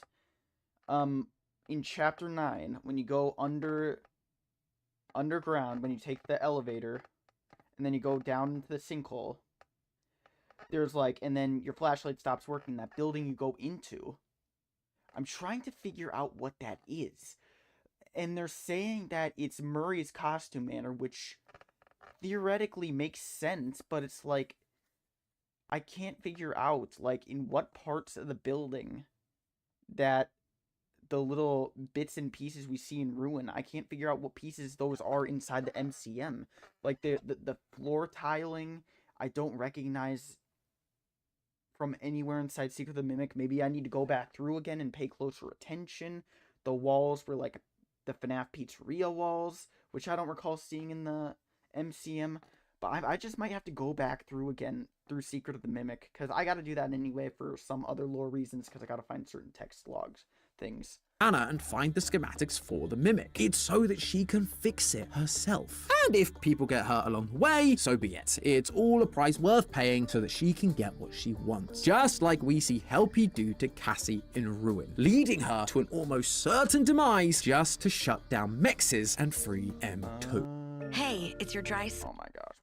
in Chapter 9, when you go underground, when you take the elevator, and then you go down into the sinkhole, there's like, and then your flashlight stops working, that building you go into, I'm trying to figure out what that is. And they're saying that it's Murray's costume manor, which theoretically makes sense, but it's like, I can't figure out, like, in what parts of the building that the little bits and pieces we see in Ruin, I can't figure out what pieces those are inside the MCM. Like, the floor tiling, I don't recognize from anywhere inside Secret of the Mimic. Maybe I need to go back through again and pay closer attention. The walls were like the Fnaf Pizzeria walls, which I don't recall seeing in the MCM. But I just might have to go back through again through Secret of the Mimic, because I gotta do that anyway for some other lore reasons, because I gotta find certain text logs things. Anna and find the schematics for the Mimic. It's so that she can fix it herself. And if people get hurt along the way, so be it. It's all a price worth paying so that she can get what she wants. Just like we see Helpy do to Cassie in Ruin, leading her to an almost certain demise just to shut down Mexes and free M2. Hey, it's your dry... Oh my gosh,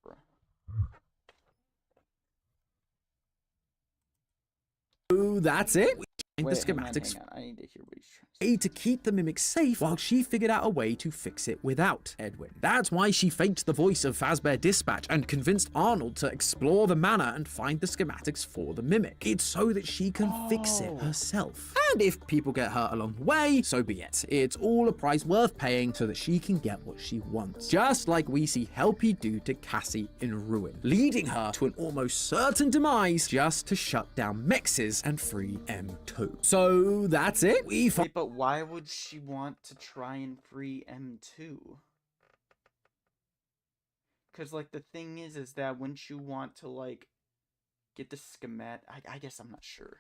bro. That's it. the Wait, schematics hang on. I need to hear what he's trying to say. to keep the mimic safe while she figured out a way to fix it without Edwin. That's why she faked the voice of Fazbear Dispatch and convinced Arnold to explore the manor and find the schematics for the mimic. It's so that she can fix it herself. And if people get hurt along the way, so be it. It's all a price worth paying so that she can get what she wants. Just like we see Helpy do to Cassie in Ruin, leading her to an almost certain demise just to shut down Mexes and free M2. So that's it. Wait, but why would she want to try and free M2? Because, like, the thing is that wouldn't you want to, like, get the schematic? I guess I'm not sure.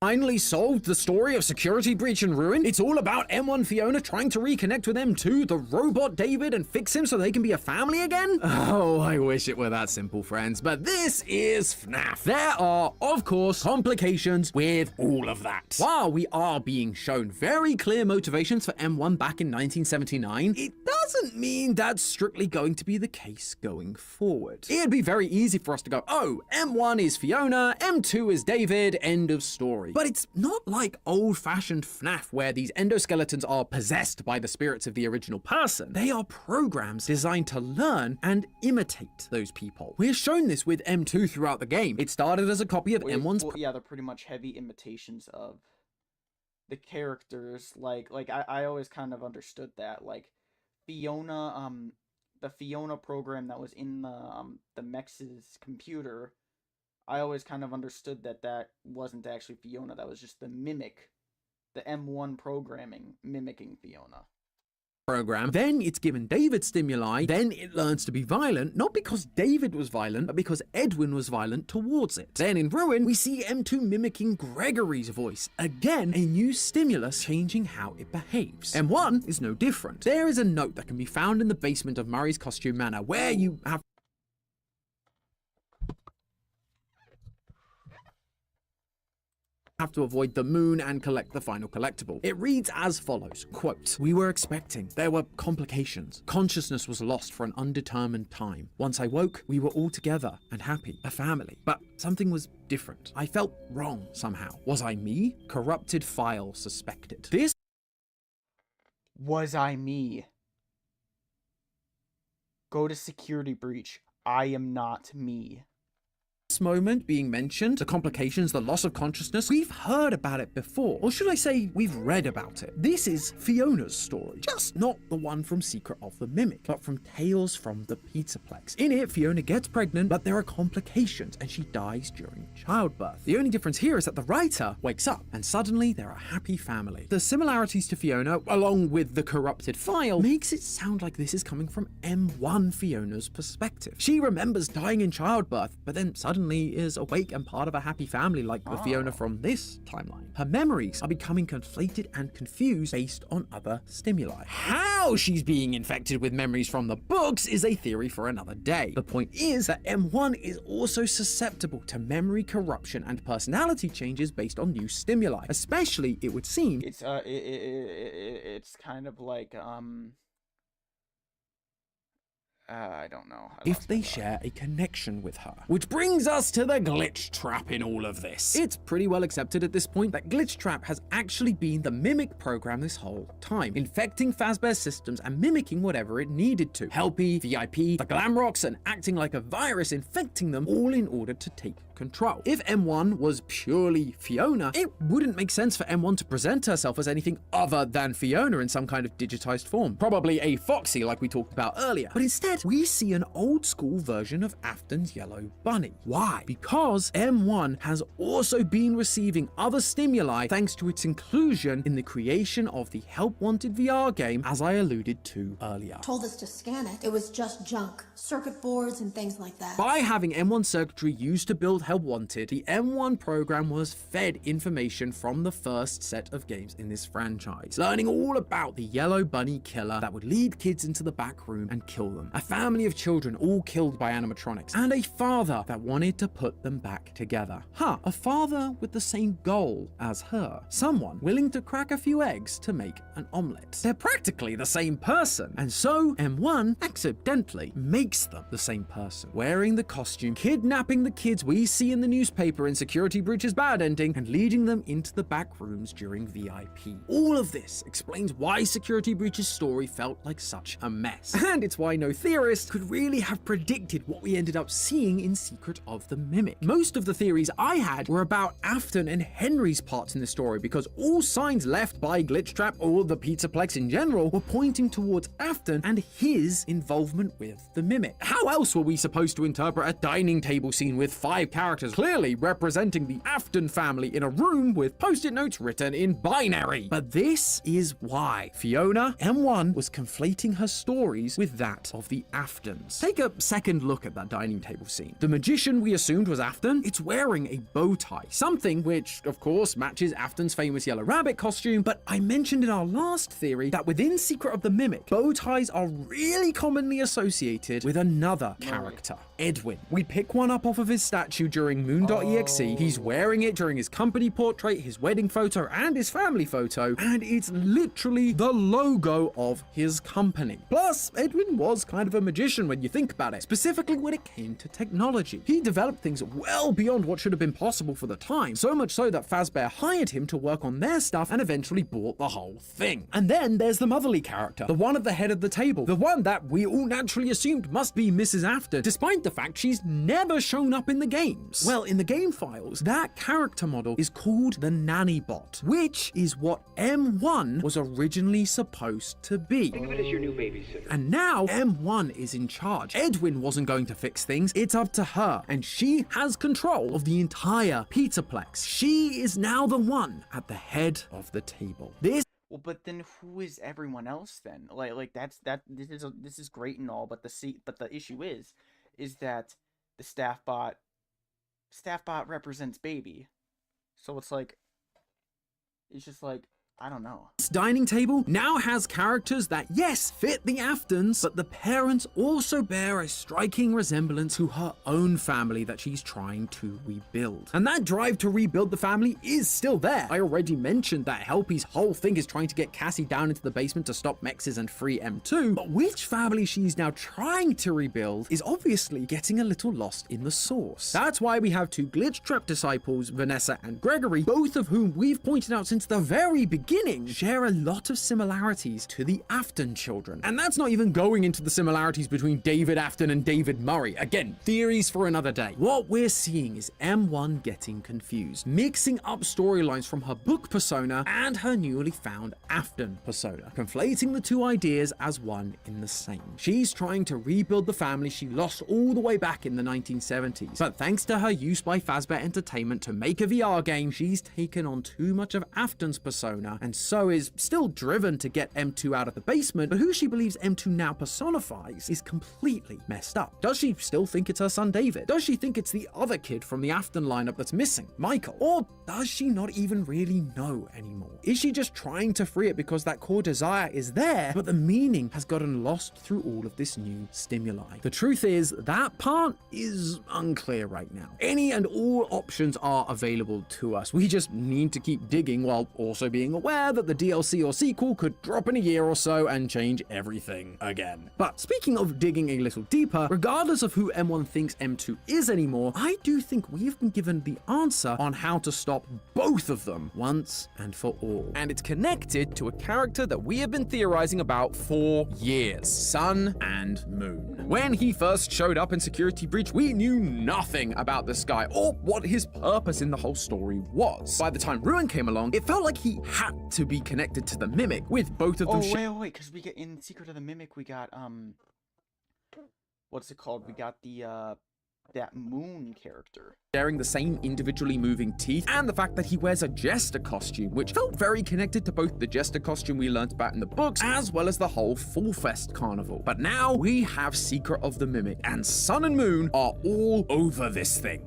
Finally solved the story of Security Breach and Ruin. It's all about M1 Fiona trying to reconnect with M2, the robot David, and fix him so they can be a family again? Oh, I wish it were that simple, friends, but this is Fnaf. There are, of course, complications with all of that. While we are being shown very clear motivations for M1 back in 1979, it doesn't mean that's strictly going to be the case going forward. It'd be very easy for us to go, oh, M1 is Fiona, M2 is David, end of story. But it's not like old-fashioned FNAF where these endoskeletons are possessed by the spirits of the original person. They are programs designed to learn and imitate those people. We're shown this with M2 throughout the game. It started as a copy of M1's... Well, yeah, they're pretty much heavy imitations of the characters. Like I always kind of understood that. Like, Fiona, the Fiona program that was in the Mex's computer, I always kind of understood that wasn't actually Fiona. That was just the mimic, the M1 programming mimicking Fiona. Program. Then it's given David stimuli, then it learns to be violent, not because David was violent, but because Edwin was violent towards it. Then in Ruin, we see M2 mimicking Gregory's voice. Again, a new stimulus changing how it behaves. M1 is no different. There is a note that can be found in the basement of Murray's Costume Manor where you have to avoid the moon and collect the final collectible. It reads as follows, quote, "We were expecting. There were complications. Consciousness was lost for an undetermined time. Once I woke, we were all together and happy, a family. But something was different. I felt wrong somehow. Was I me? Corrupted file suspected. This was I me. Go to Security Breach. I am not me." Moment being mentioned, the complications, the loss of consciousness, we've heard about it before. Or should I say, we've read about it. This is Fiona's story, just not the one from Secret of the Mimic, but from Tales from the Pizzaplex. In it, Fiona gets pregnant, but there are complications, and she dies during childbirth. The only difference here is that the writer wakes up, and suddenly they're a happy family. The similarities to Fiona, along with the corrupted file, makes it sound like this is coming from M1 Fiona's perspective. She remembers dying in childbirth, but then suddenly is awake and part of a happy family like the Fiona from this timeline. Her memories are becoming conflated and confused based on other stimuli. How she's being infected with memories from the books is a theory for another day. The point is that M1 is also susceptible to memory corruption and personality changes based on new stimuli. Especially, it would seem, it's kind of like I don't know. If they share a connection with her. Which brings us to the glitch trap in all of this. It's pretty well accepted at this point that glitch trap has actually been the mimic program this whole time, infecting Fazbear's systems and mimicking whatever it needed to. Helpy, VIP, the Glamrocks, and acting like a virus, infecting them all in order to take control. If M1 was purely Fiona, it wouldn't make sense for M1 to present herself as anything other than Fiona in some kind of digitized form. Probably a Foxy like we talked about earlier. But instead, we see an old school version of Afton's Yellow Bunny. Why? Because M1 has also been receiving other stimuli thanks to its inclusion in the creation of the Help Wanted VR game, as I alluded to earlier. Told us to scan it. It was just junk. Circuit boards and things like that. By having M1 circuitry used to build Help Wanted, the M1 program was fed information from the first set of games in this franchise, learning all about the Yellow Bunny killer that would lead kids into the back room and kill them. A family of children all killed by animatronics, and a father that wanted to put them back together. A father with the same goal as her. Someone willing to crack a few eggs to make an omelette. They're practically the same person, and so M1 accidentally makes them the same person, wearing the costume, kidnapping the kids we see in the newspaper in Security Breach's bad ending and leading them into the back rooms during VIP. All of this explains why Security Breach's story felt like such a mess. And it's why no theorist could really have predicted what we ended up seeing in Secret of the Mimic. Most of the theories I had were about Afton and Henry's parts in the story, because all signs left by Glitchtrap or the Pizzaplex in general were pointing towards Afton and his involvement with the Mimic. How else were we supposed to interpret a dining table scene with 5 characters clearly representing the Afton family in a room with post-it notes written in binary? But this is why Fiona, M1, was conflating her stories with that of the Aftons. Take a second look at that dining table scene. The magician we assumed was Afton, it's wearing a bow tie, something which, of course, matches Afton's famous Yellow Rabbit costume, but I mentioned in our last theory that within Secret of the Mimic, bow ties are really commonly associated with another character, Edwin. We pick one up off of his statue during Moon.exe, he's wearing it during his company portrait, his wedding photo, and his family photo, and it's literally the logo of his company. Plus, Edwin was kind of a magician when you think about it, specifically when it came to technology. He developed things well beyond what should have been possible for the time, so much so that Fazbear hired him to work on their stuff and eventually bought the whole thing. And then there's the motherly character, the one at the head of the table, the one that we all naturally assumed must be Mrs. Afton, despite the fact she's never shown up in the games. Well, in the game files, that character model is called the Nanny Bot, which is what M1 was originally supposed to be. Think of it as your new babysitter. And now M1 is in charge. Edwin wasn't going to fix things, it's up to her, and she has control of the entire Pizzaplex. She is now the one at the head of the table. Well, but then who is everyone else then? Like this is great and all, but the issue is that the staff bot represents baby, so it's just like I don't know. This dining table now has characters that, yes, fit the Aftons, but the parents also bear a striking resemblance to her own family that she's trying to rebuild. And that drive to rebuild the family is still there. I already mentioned that Helpy's whole thing is trying to get Cassie down into the basement to stop Mexes and free M2, but which family she's now trying to rebuild is obviously getting a little lost in the source. That's why we have 2 Glitchtrap disciples, Vanessa and Gregory, both of whom we've pointed out since the very beginning share a lot of similarities to the Afton children. And that's not even going into the similarities between David Afton and David Murray. Again, theories for another day. What we're seeing is M1 getting confused, mixing up storylines from her book persona and her newly found Afton persona, conflating the 2 ideas as one in the same. She's trying to rebuild the family she lost all the way back in the 1970s, but thanks to her use by Fazbear Entertainment to make a VR game, she's taken on too much of Afton's persona and so is still driven to get M2 out of the basement, but who she believes M2 now personifies is completely messed up. Does she still think it's her son David? Does she think it's the other kid from the Afton lineup that's missing, Michael? Or does she not even really know anymore? Is she just trying to free it because that core desire is there, but the meaning has gotten lost through all of this new stimuli? The truth is, that part is unclear right now. Any and all options are available to us. We just need to keep digging while also being aware that the DLC or sequel could drop in a year or so and change everything again. But speaking of digging a little deeper, regardless of who M1 thinks M2 is anymore, I do think we've been given the answer on how to stop both of them once and for all. And it's connected to a character that we have been theorizing about for years, Sun and Moon. When he first showed up in Security Breach, we knew nothing about this guy or what his purpose in the whole story was. By the time Ruin came along, it felt like he had to be connected to the Mimic, with both of them. Wait, because we get in Secret of the Mimic, we got what's it called? We got the that Moon character sharing the same individually moving teeth, and the fact that he wears a jester costume, which felt very connected to both the jester costume we learned about in the books, as well as the whole Fall Fest carnival. But now we have Secret of the Mimic, and Sun and Moon are all over this thing.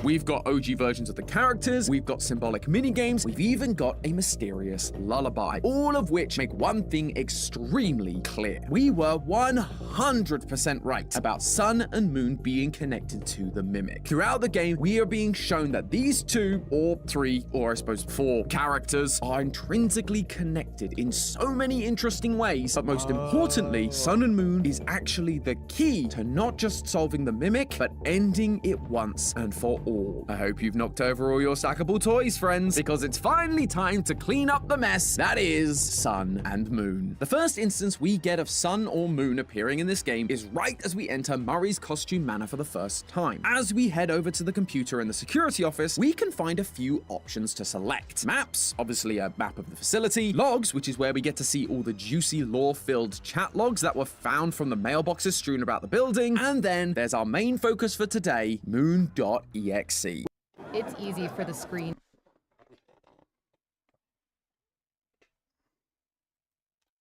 We've got OG versions of the characters, we've got symbolic minigames, we've even got a mysterious lullaby, all of which make one thing extremely clear. We were 100% right about Sun and Moon being connected to the Mimic. Throughout the game, we are being shown that these 2 or 3 or I suppose 4 characters are intrinsically connected in so many interesting ways, but most importantly, Sun and Moon is actually the key to not just solving the Mimic, but ending it once and for all. I hope you've knocked over all your stackable toys, friends, because it's finally time to clean up the mess that is Sun and Moon. The first instance we get of Sun or Moon appearing in this game is right as we enter Murray's costume manor for the first time. As we head over to the computer in the security office, we can find a few options to select. Maps, obviously a map of the facility. Logs, which is where we get to see all the juicy lore-filled chat logs that were found from the mailboxes strewn about the building. And then there's our main focus for today, moon.exe. It's easy for the screen.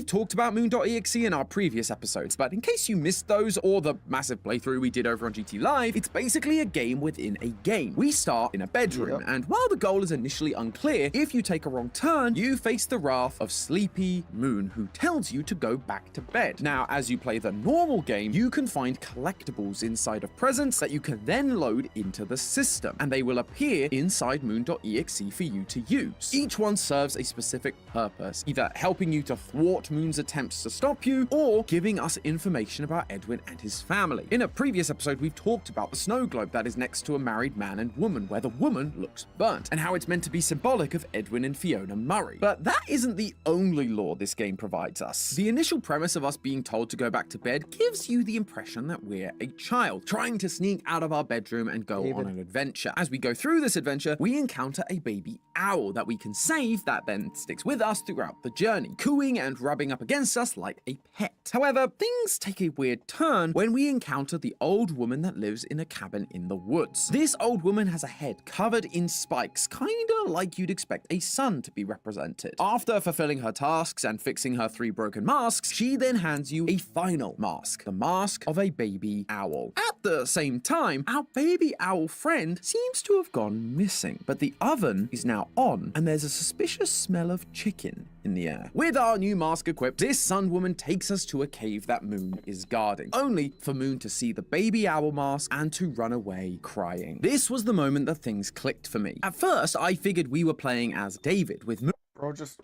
Talked about moon.exe in our previous episodes, but in case you missed those or the massive playthrough we did over on GT Live, it's basically a game within a game. We start in a bedroom, and while the goal is initially unclear, if you take a wrong turn, you face the wrath of Sleepy Moon, who tells you to go back to bed. Now, as you play the normal game, you can find collectibles inside of presents that you can then load into the system, and they will appear inside moon.exe for you to use. Each one serves a specific purpose, either helping you to thwart Moon's attempts to stop you, or giving us information about Edwin and his family. In a previous episode, we've talked about the snow globe that is next to a married man and woman, where the woman looks burnt, and how it's meant to be symbolic of Edwin and Fiona Murray. But that isn't the only lore this game provides us. The initial premise of us being told to go back to bed gives you the impression that we're a child, trying to sneak out of our bedroom and go on an adventure. As we go through this adventure, we encounter a baby owl that we can save that then sticks with us throughout the journey, cooing and rubbing up against us like a pet. However, things take a weird turn when we encounter the old woman that lives in a cabin in the woods. This old woman has a head covered in spikes, kinda like you'd expect a sun to be represented. After fulfilling her tasks and fixing her 3 broken masks, she then hands you a final mask, the mask of a baby owl. At the same time, our baby owl friend seems to have gone missing, but the oven is now on, and there's a suspicious smell of chicken in the air. With our new mask equipped, this sun woman takes us to a cave that Moon is guarding, only for Moon to see the baby owl mask and to run away crying. This was the moment that things clicked for me. At first, I figured we were playing as David, with Moon. Bro just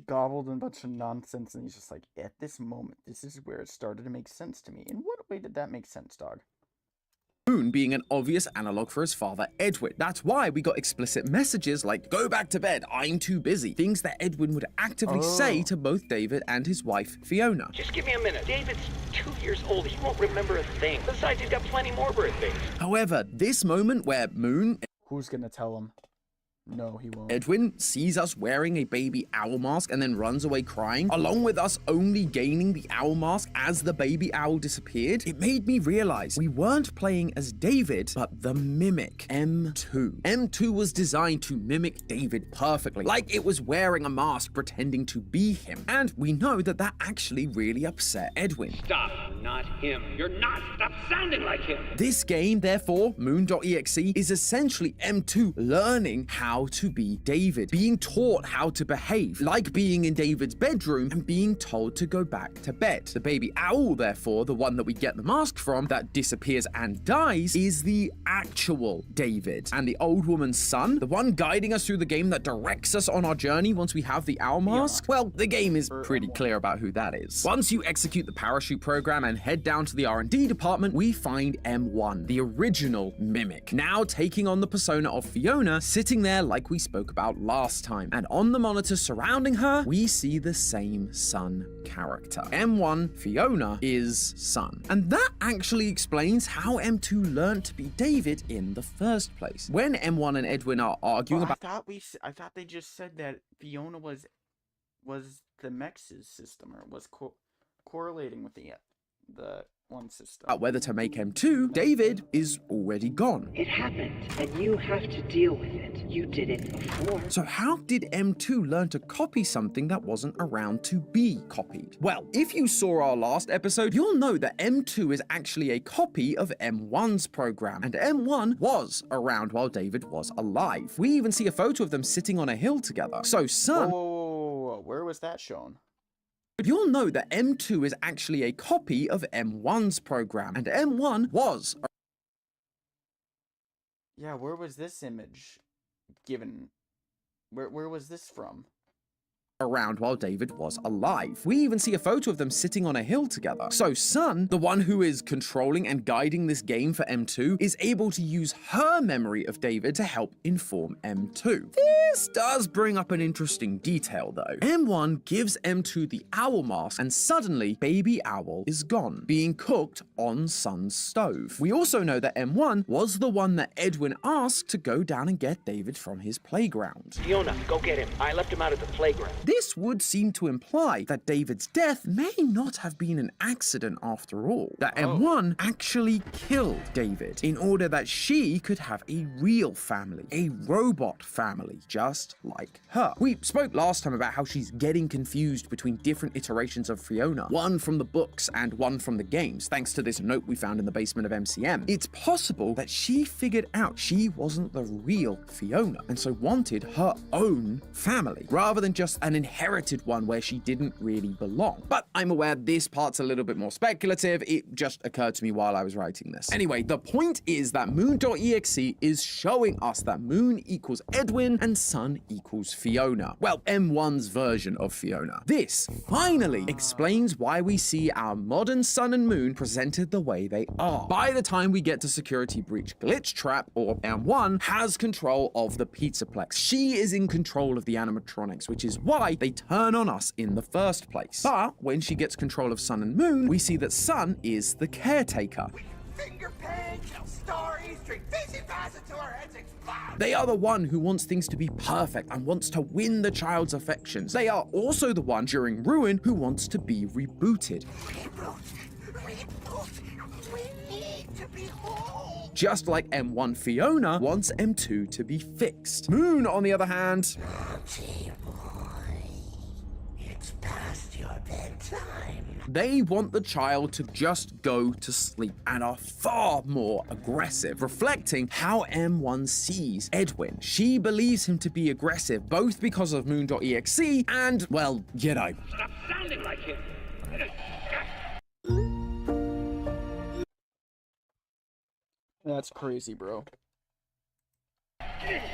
gobbled a bunch of nonsense, and he's just like, at this moment, this is where it started to make sense to me. In what way did that make sense, dog? Moon being an obvious analog for his father Edwin. That's why we got explicit messages like, go back to bed, I'm too busy. Things that Edwin would actively say to both David and his wife Fiona. Just give me a minute. David's 2 years old. He won't remember a thing. Besides, he's got plenty more birthdays. However, this moment where Moon... Who's gonna tell him? No, he won't. Edwin sees us wearing a baby owl mask and then runs away crying, along with us only gaining the owl mask as the baby owl disappeared. It made me realize we weren't playing as David, but the Mimic, M2. M2 was designed to mimic David perfectly, like it was wearing a mask pretending to be him. And we know that that actually really upset Edwin. Stop, not him. You're not. Stop sounding like him. This game, therefore, Moon.exe, is essentially M2 learning how to be David, being taught how to behave, like being in David's bedroom and being told to go back to bed. The baby owl, therefore, the one that we get the mask from that disappears and dies, is the actual David. And the old woman's son, the one guiding us through the game that directs us on our journey once we have the owl mask, well, the game is pretty clear about who that is. Once you execute the parachute program and head down to the R&D department, we find M1, the original Mimic, now taking on the persona of Fiona, sitting there like we spoke about last time. And on the monitor surrounding her, we see the same Sun character. M1, Fiona, is Sun. And that actually explains how M2 learned to be David in the first place. When M1 and Edwin are arguing about... I thought they just said that Fiona was the Mex's system, or was correlating with the One system. Whether to make M2, David is already gone. It happened, and you have to deal with it. You did it before. So how did M2 learn to copy something that wasn't around to be copied? Well, if you saw our last episode, you'll know that M2 is actually a copy of M1's program, and M1 was around while David was alive. We even see a photo of them sitting on a hill together. So son... Whoa, where was that shown? But you'll know that M2 is actually a copy of M1's program, and M1 was... Yeah, where was this image given? Where was this from? around while David was alive. We even see a photo of them sitting on a hill together. So Sun, the one who is controlling and guiding this game for M2, is able to use her memory of David to help inform M2. This does bring up an interesting detail though. M1 gives M2 the owl mask and suddenly baby owl is gone, being cooked on Sun's stove. We also know that M1 was the one that Edwin asked to go down and get David from his playground. Fiona, go get him. I left him out at the playground. This would seem to imply that David's death may not have been an accident after all. That M1 actually killed David in order that she could have a real family, a robot family, just like her. We spoke last time about how she's getting confused between different iterations of Fiona, one from the books and one from the games, thanks to this note we found in the basement of MCM. It's possible that she figured out she wasn't the real Fiona, and so wanted her own family, rather than just an inherited one where she didn't really belong. But I'm aware this part's a little bit more speculative, it just occurred to me while I was writing this. Anyway, the point is that Moon.exe is showing us that Moon equals Edwin and Sun equals Fiona. Well, M1's version of Fiona. This finally explains why we see our modern Sun and Moon presented the way they are. By the time we get to Security Breach, Glitch Trap, or M1, has control of the Pizzaplex. She is in control of the animatronics, which is why they turn on us in the first place. But when she gets control of Sun and Moon, we see that Sun is the caretaker. Finger pain, kill stories, drink fizzy fast until our heads explode. They are the one who wants things to be perfect and wants to win the child's affections. They are also the one during Ruin who wants to be rebooted. We need to be whole. Just like M1 Fiona wants M2 to be fixed. Moon, on the other hand, It's past your bedtime. they want the child to just go to sleep and are far more aggressive, reflecting how M1 sees Edwin. She believes him to be aggressive both because of Moon.exe and, well, you know. Stop sounding like him. That's crazy, bro.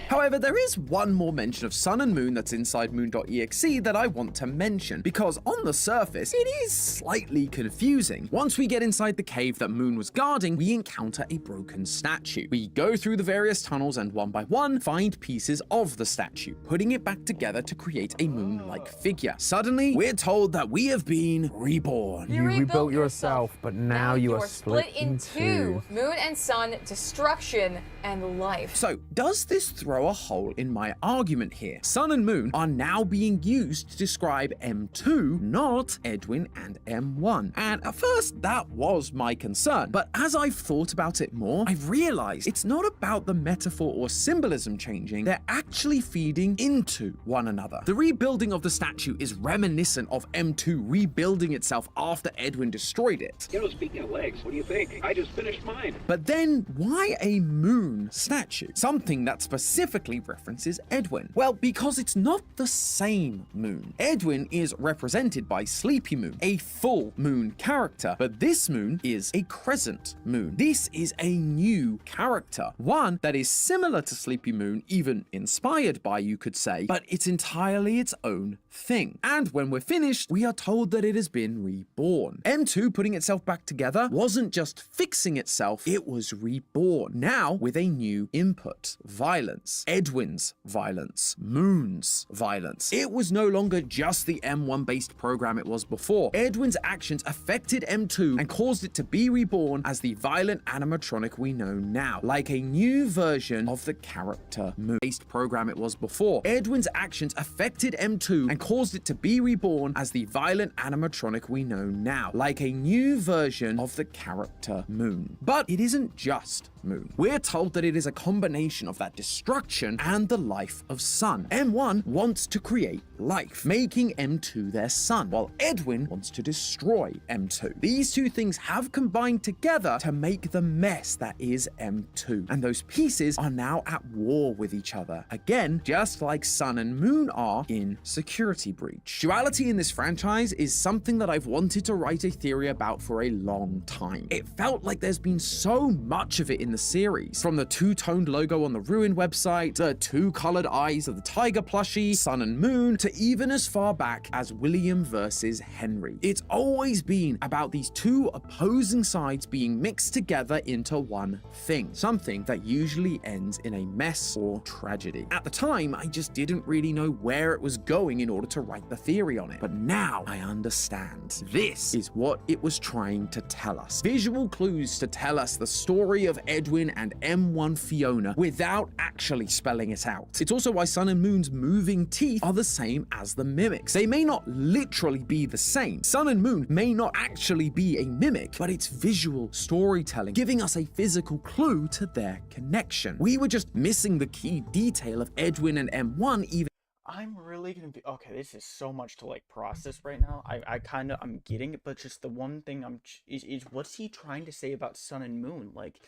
However, there is one more mention of Sun and Moon that's inside Moon.exe that I want to mention, because on the surface, it is slightly confusing. Once we get inside the cave that Moon was guarding, we encounter a broken statue. We go through the various tunnels and one by one, find pieces of the statue, putting it back together to create a Moon-like figure. Suddenly, we're told that we have been reborn. You rebuilt yourself, but now you are split in two. Moon and Sun, destruction, and life. So, does this throw a hole in my argument here? Sun and Moon are now being used to describe M2, not Edwin and M1. And at first, that was my concern. But as I've thought about it more, I've realized it's not about the metaphor or symbolism changing, they're actually feeding into one another. The rebuilding of the statue is reminiscent of M2 rebuilding itself after Edwin destroyed it. You know, speaking of legs, what do you think? I just finished mine. But then, why a moon statue? Something that specifically references Edwin. Well, because it's not the same moon. Edwin is represented by Sleepy Moon, a full moon character, but this moon is a crescent moon. This is a new character, one that is similar to Sleepy Moon, even inspired by, you could say, but it's entirely its own thing. And when we're finished, we are told that it has been reborn. M2 putting itself back together wasn't just fixing itself, it was reborn, now with a new input, violence. violence. Edwin's violence. Moon's violence. It was no longer just the M1-based program it was before. Edwin's actions affected M2 and caused it to be reborn as the violent animatronic we know now, like a new version of the character Moon-based program it was before. Edwin's actions affected M2 and caused it to be reborn as the violent animatronic we know now, like a new version of the character Moon. But it isn't just Moon. We're told that it is a combination of that destruction and the life of Sun. M1 wants to create life, making M2 their son, while Edwin wants to destroy M2. These two things have combined together to make the mess that is M2, and those pieces are now at war with each other. Again, just like Sun and Moon are in Security Breach. Duality in this franchise is something that I've wanted to write a theory about for a long time. It felt like there's been so much of it in the series, from the two-toned logo on the Ruin website, the two-colored eyes of the Tiger plushie, Sun and Moon, to even as far back as William versus Henry. It's always been about these two opposing sides being mixed together into one thing, something that usually ends in a mess or tragedy. At the time, I just didn't really know where it was going in order to write the theory on it, but now I understand. This is what it was trying to tell us. Visual clues to tell us the story of Edwin and M1 Fiona without actually spelling it out. It's also why Sun and Moon's moving teeth are the same as the mimics. They may not literally be the same. Sun and Moon may not actually be a mimic, but it's visual storytelling, giving us a physical clue to their connection. We were just missing the key detail of Edwin and M1 even. I'm really gonna be okay. This is so much to like process right now. I'm getting it, but just the one thing is what's he trying to say about Sun and Moon? Like,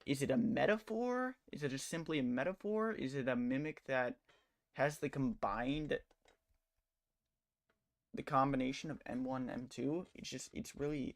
is it a metaphor? Is it just simply a metaphor? Is it a mimic that has the combination of M1 and M2? It's really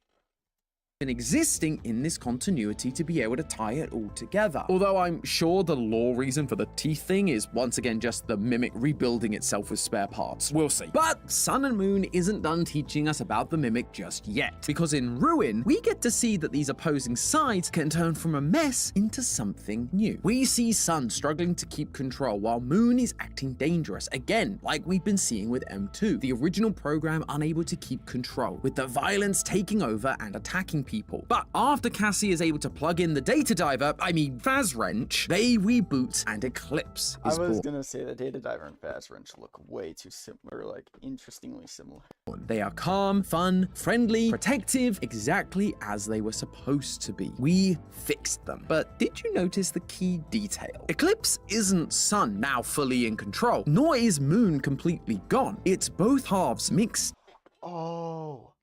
been existing in this continuity to be able to tie it all together. Although I'm sure the lore reason for the teeth thing is once again just the mimic rebuilding itself with spare parts. We'll see. But Sun and Moon isn't done teaching us about the mimic just yet, because in Ruin, we get to see that these opposing sides can turn from a mess into something new. We see Sun struggling to keep control while Moon is acting dangerous, again, like we've been seeing with M2, the original program unable to keep control, with the violence taking over and attacking people. But after Cassie is able to plug in the data diver, Phas Wrench, they reboot and Eclipse is born. I was gonna say the data diver and Phas Wrench look way too similar, like interestingly similar. They are calm, fun, friendly, protective, exactly as they were supposed to be. We fixed them. But did you notice the key detail? Eclipse isn't Sun now fully in control, nor is Moon completely gone. It's both halves mixed Oh,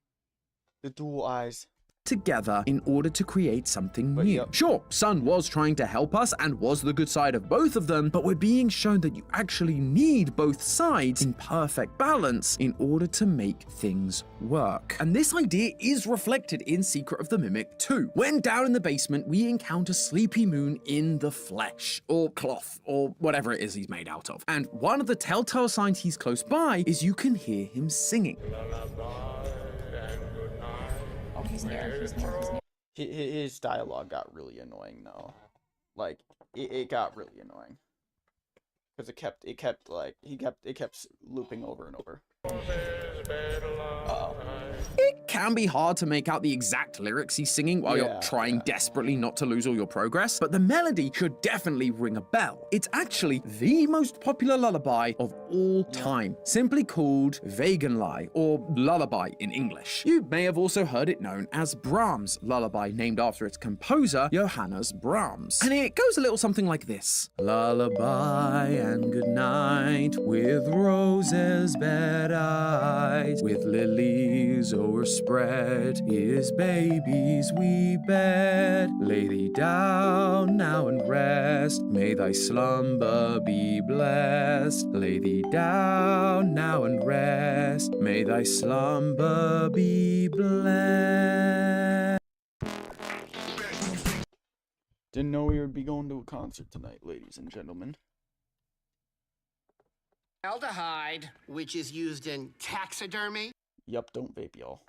the dual eyes together in order to create something new. Yep. Sure, Sun was trying to help us and was the good side of both of them, but we're being shown that you actually need both sides in perfect balance in order to make things work. And this idea is reflected in Secret of the Mimic 2. When down in the basement, we encounter Sleepy Moon in the flesh, or cloth, or whatever it is he's made out of. And one of the telltale signs he's close by is you can hear him singing. His dialogue got really annoying though. Like it got really annoying because it kept looping over and over. It can be hard to make out the exact lyrics he's singing while you're trying desperately not to lose all your progress, but the melody should definitely ring a bell. It's actually the most popular lullaby of all time, simply called Wagenlei, or Lullaby in English. You may have also heard it known as Brahms' Lullaby, named after its composer, Johannes Brahms. And it goes a little something like this. Lullaby and good night, with roses bed eyes, with lilies o'erspread, his baby's wee bed. Lay thee down now and rest, may thy slumber be blessed. Lay thee down now and rest, may thy slumber be blessed. Didn't know we would be going to a concert tonight, ladies and gentlemen. Aldehyde, which is used in taxidermy. Yup, don't vape, y'all.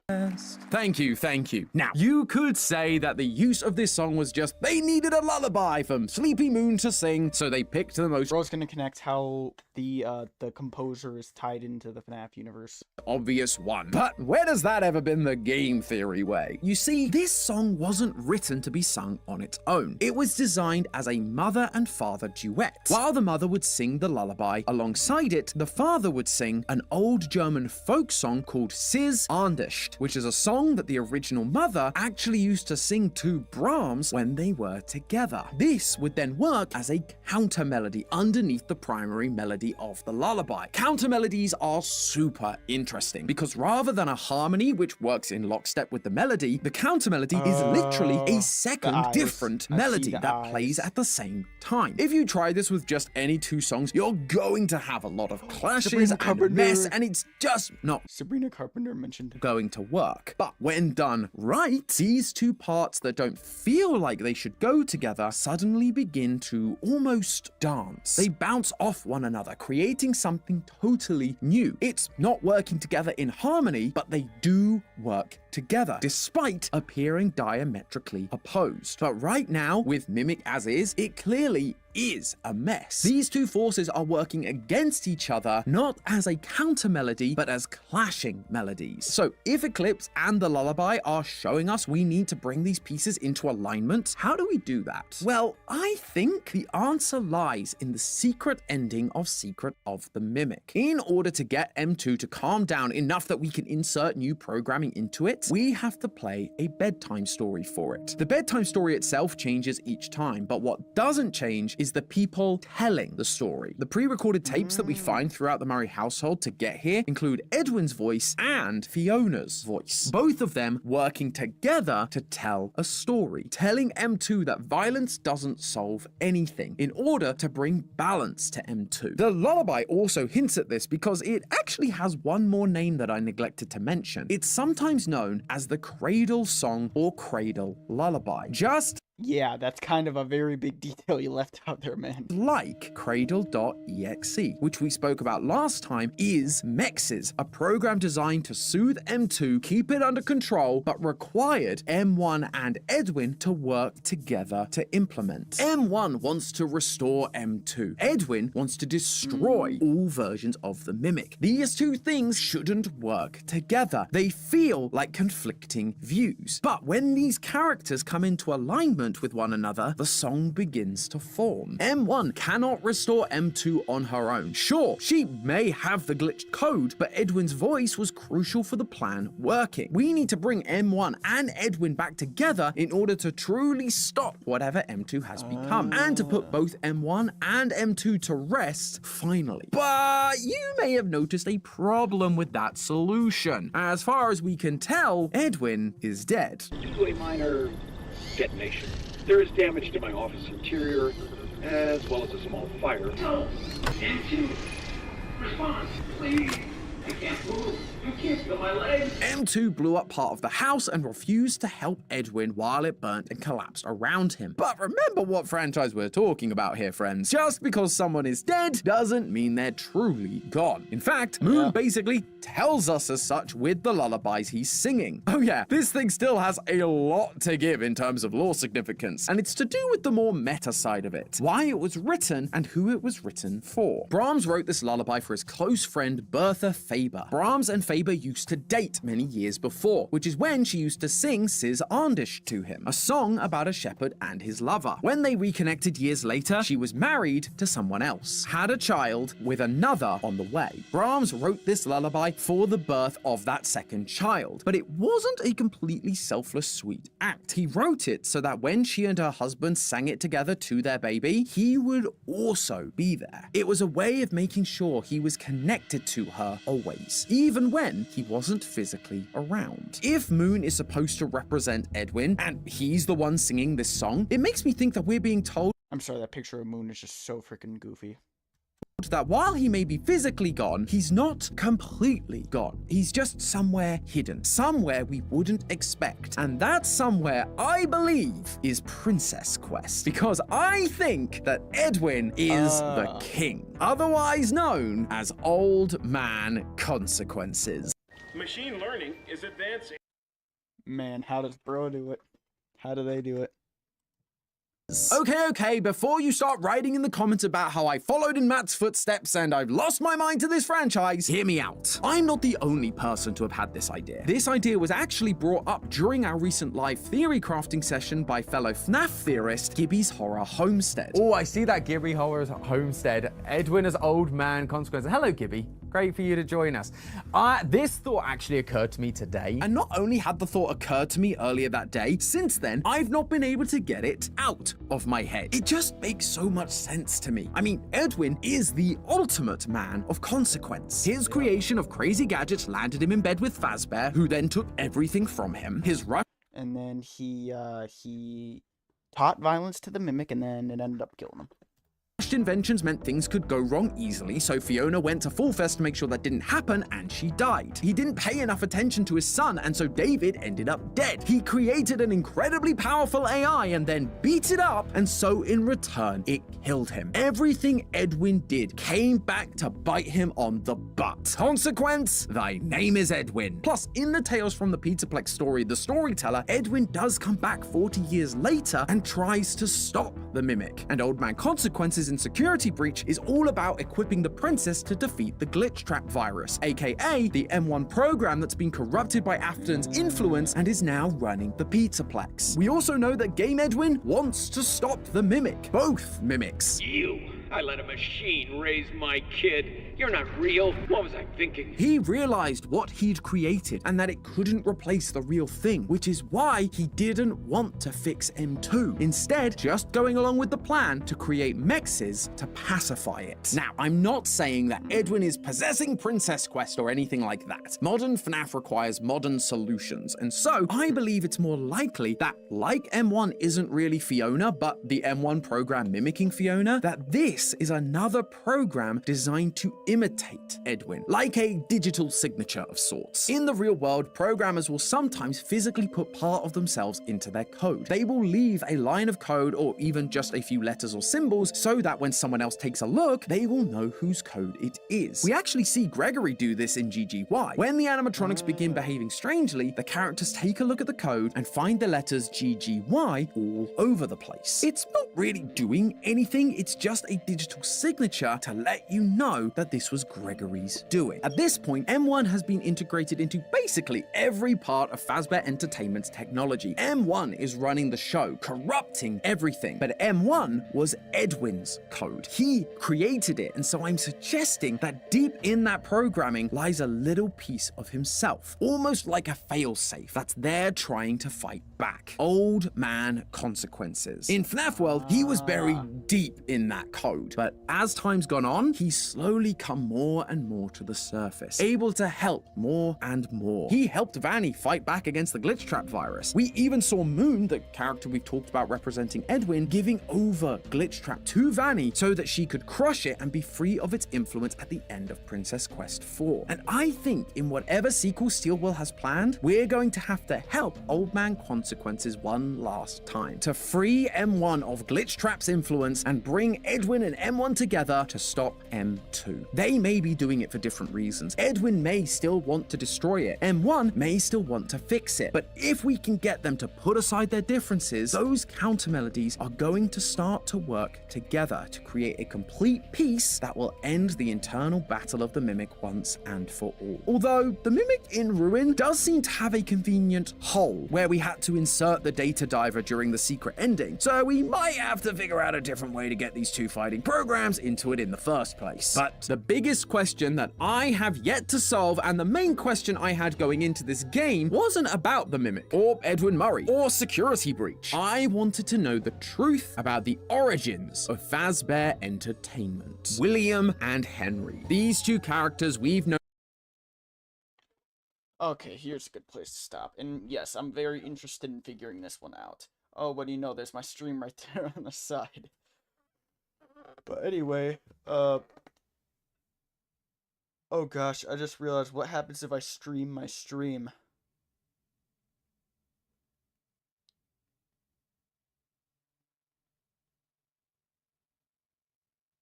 Thank you. Now, you could say that the use of this song was just they needed a lullaby from Sleepy Moon to sing, so they picked the most. Bro's gonna connect how the composer is tied into the FNAF universe. Obvious one. But where has that ever been the game theory way? You see, this song wasn't written to be sung on its own. It was designed as a mother and father duet. While the mother would sing the lullaby, alongside it, the father would sing an old German folk song called Sis Andischt, which is a song that the original mother actually used to sing to Brahms when they were together. This would then work as a counter melody underneath the primary melody of the lullaby. Counter melodies are super interesting because rather than a harmony which works in lockstep with the melody, the counter melody is literally a second different melody that plays at the same time. If you try this with just any two songs, you're going to have a lot of clashes and mess, and it's just not Sabrina Carpenter mentioned going to work. But when done right, these two parts that don't feel like they should go together suddenly begin to almost dance. They bounce off one another, creating something totally new. It's not working together in harmony, but they do work together, despite appearing diametrically opposed. But right now, with Mimic as is, it clearly is a mess. These two forces are working against each other, not as a counter melody, but as clashing melodies. So if Eclipse and the lullaby are showing us we need to bring these pieces into alignment, how do we do that? Well, I think the answer lies in the secret ending of Secret of the Mimic. In order to get M2 to calm down enough that we can insert new programming into it, we have to play a bedtime story for it. The bedtime story itself changes each time, but what doesn't change is the people telling the story. The pre-recorded tapes that we find throughout the Murray household to get here include Edwin's voice and Fiona's voice, both of them working together to tell a story, telling M2 that violence doesn't solve anything in order to bring balance to M2. The lullaby also hints at this because it actually has one more name that I neglected to mention. It's sometimes known as the Cradle Song or Cradle Lullaby. Yeah, that's kind of a very big detail you left out there, man. Like Cradle.exe, which we spoke about last time, is Mexes, a program designed to soothe M2, keep it under control, but required M1 and Edwin to work together to implement. M1 wants to restore M2. Edwin wants to destroy all versions of the Mimic. These two things shouldn't work together. They feel like conflicting views. But when these characters come into alignment with one another, the song begins to form. M1 cannot restore M2 on her own. Sure, she may have the glitched code, but Edwin's voice was crucial for the plan working. We need to bring M1 and Edwin back together in order to truly stop whatever M2 has become, and to put both M1 and M2 to rest finally. But you may have noticed a problem with that solution. As far as we can tell, Edwin is dead. Due to a minor detonation, there is damage to my office interior, as well as a small fire. No! M2! Response, please! I can't move. You can't feel my legs. M2 blew up part of the house and refused to help Edwin while it burnt and collapsed around him. But remember what franchise we're talking about here, friends. Just because someone is dead doesn't mean they're truly gone. In fact, Moon basically tells us as such with the lullabies he's singing. Oh yeah, this thing still has a lot to give in terms of lore significance, and it's to do with the more meta side of it. Why it was written and who it was written for. Brahms wrote this lullaby for his close friend Bertha Faber. Brahms and Faber used to date many years before, which is when she used to sing Sis Andischt to him, a song about a shepherd and his lover. When they reconnected years later, she was married to someone else, had a child with another on the way. Brahms wrote this lullaby for the birth of that second child, but it wasn't a completely selfless, sweet act. He wrote it so that when she and her husband sang it together to their baby, he would also be there. It was a way of making sure he was connected to her always, even when he wasn't physically around. If Moon is supposed to represent Edwin, and he's the one singing this song, it makes me think that we're being told— I'm sorry, that picture of Moon is just so freaking goofy. that while he may be physically gone, he's not completely gone. He's just somewhere hidden, somewhere we wouldn't expect. And that somewhere, I believe, is Princess Quest. Because I think that Edwin is the king, otherwise known as Old Man Consequences. Machine learning is advancing. Man, how does bro do it? How do they do it? Okay, before you start writing in the comments about how I followed in Matt's footsteps and I've lost my mind to this franchise, hear me out. I'm not the only person to have had this idea. This idea was actually brought up during our recent live theory crafting session by fellow Fnaf theorist Gibby's Horror Homestead. Oh, I see that, Gibby Horror's Homestead. Edwin as old man consequence. Hello, Gibby. Great for you to join us. This thought actually occurred to me today. And not only had the thought occurred to me earlier that day, since then, I've not been able to get it out of my head. It just makes so much sense to me. I mean, Edwin is the ultimate man of consequence. His creation of crazy gadgets landed him in bed with Fazbear, who then took everything from him. His rush. And then he taught violence to the Mimic, and then it ended up killing him. Inventions meant things could go wrong easily, so Fiona went to Fall Fest to make sure that didn't happen, and she died. He didn't pay enough attention to his son, and so David ended up dead. He created an incredibly powerful AI and then beat it up, and so in return, it killed him. Everything Edwin did came back to bite him on the butt. Consequence, thy name is Edwin. Plus, in the Tales from the Peterplex story, The Storyteller, Edwin does come back 40 years later and tries to stop the Mimic. And Old Man Consequences in Security Breach is all about equipping the princess to defeat the glitch trap virus, aka the M1 program that's been corrupted by Afton's influence and is now running the Peterplex. We also know that Game Edwin wants to stop the Mimic, both Mimics. I let a machine raise my kid. You're not real. What was I thinking? He realized what he'd created and that it couldn't replace the real thing, which is why he didn't want to fix M2. Instead, just going along with the plan to create mexes to pacify it. Now, I'm not saying that Edwin is possessing Princess Quest or anything like that. Modern FNAF requires modern solutions, and so I believe it's more likely that, like M1 isn't really Fiona, but the M1 program mimicking Fiona, that this is another program designed to imitate Edwin, like a digital signature of sorts. In the real world, programmers will sometimes physically put part of themselves into their code. They will leave a line of code or even just a few letters or symbols so that when someone else takes a look, they will know whose code it is. We actually see Gregory do this in GGY. When the animatronics begin behaving strangely, the characters take a look at the code and find the letters GGY all over the place. It's not really doing anything, it's just a digital signature to let you know that this was Gregory's doing. At this point, M1 has been integrated into basically every part of Fazbear Entertainment's technology. M1 is running the show, corrupting everything, but M1 was Edwin's code. He created it, and so I'm suggesting that deep in that programming lies a little piece of himself, almost like a failsafe that's there trying to fight back. Old Man Consequences. In FNAF World, he was buried deep in that code, but as time's gone on, he's slowly come more and more to the surface, able to help more and more. He helped Vanny fight back against the glitch trap virus. We even saw Moon, the character we've talked about representing Edwin, giving over glitch trap to Vanny so that she could crush it and be free of its influence at the end of Princess Quest 4. And I think in whatever sequel Steelwell has planned, we're going to have to help Old Man Consequences one last time to free M1 of glitch trap's influence and bring Edwin and M1 together to stop M2. They may be doing it for different reasons. Edwin may still want to destroy it. M1 may still want to fix it. But if we can get them to put aside their differences, those counter melodies are going to start to work together to create a complete piece that will end the internal battle of the Mimic once and for all. Although the Mimic in Ruin does seem to have a convenient hole where we had to insert the data diver during the secret ending, so we might have to figure out a different way to get these two fighting programs into it in the first place. But the biggest question that I have yet to solve, and the main question I had going into this game, wasn't about the Mimic, or Edwin Murray, or Security Breach. I wanted to know the truth about the origins of Fazbear Entertainment. William and Henry. These two characters we've known. Okay, here's a good place to stop. And yes, I'm very interested in figuring this one out. Oh, what do you know? There's my stream right there on the side. But anyway, oh gosh, I just realized what happens if I stream my stream.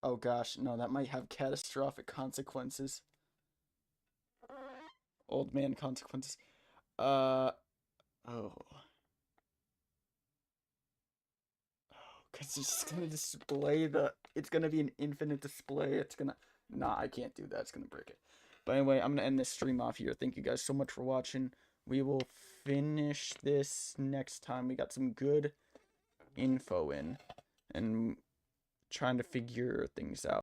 Oh gosh, no, that might have catastrophic consequences. Old man consequences. Oh. Because it's just gonna display it's gonna be an infinite display. It's gonna, nah, I can't do that. It's gonna break it. But anyway, I'm gonna end this stream off here. Thank you guys so much for watching. We will finish this next time. We got some good info in and trying to figure things out.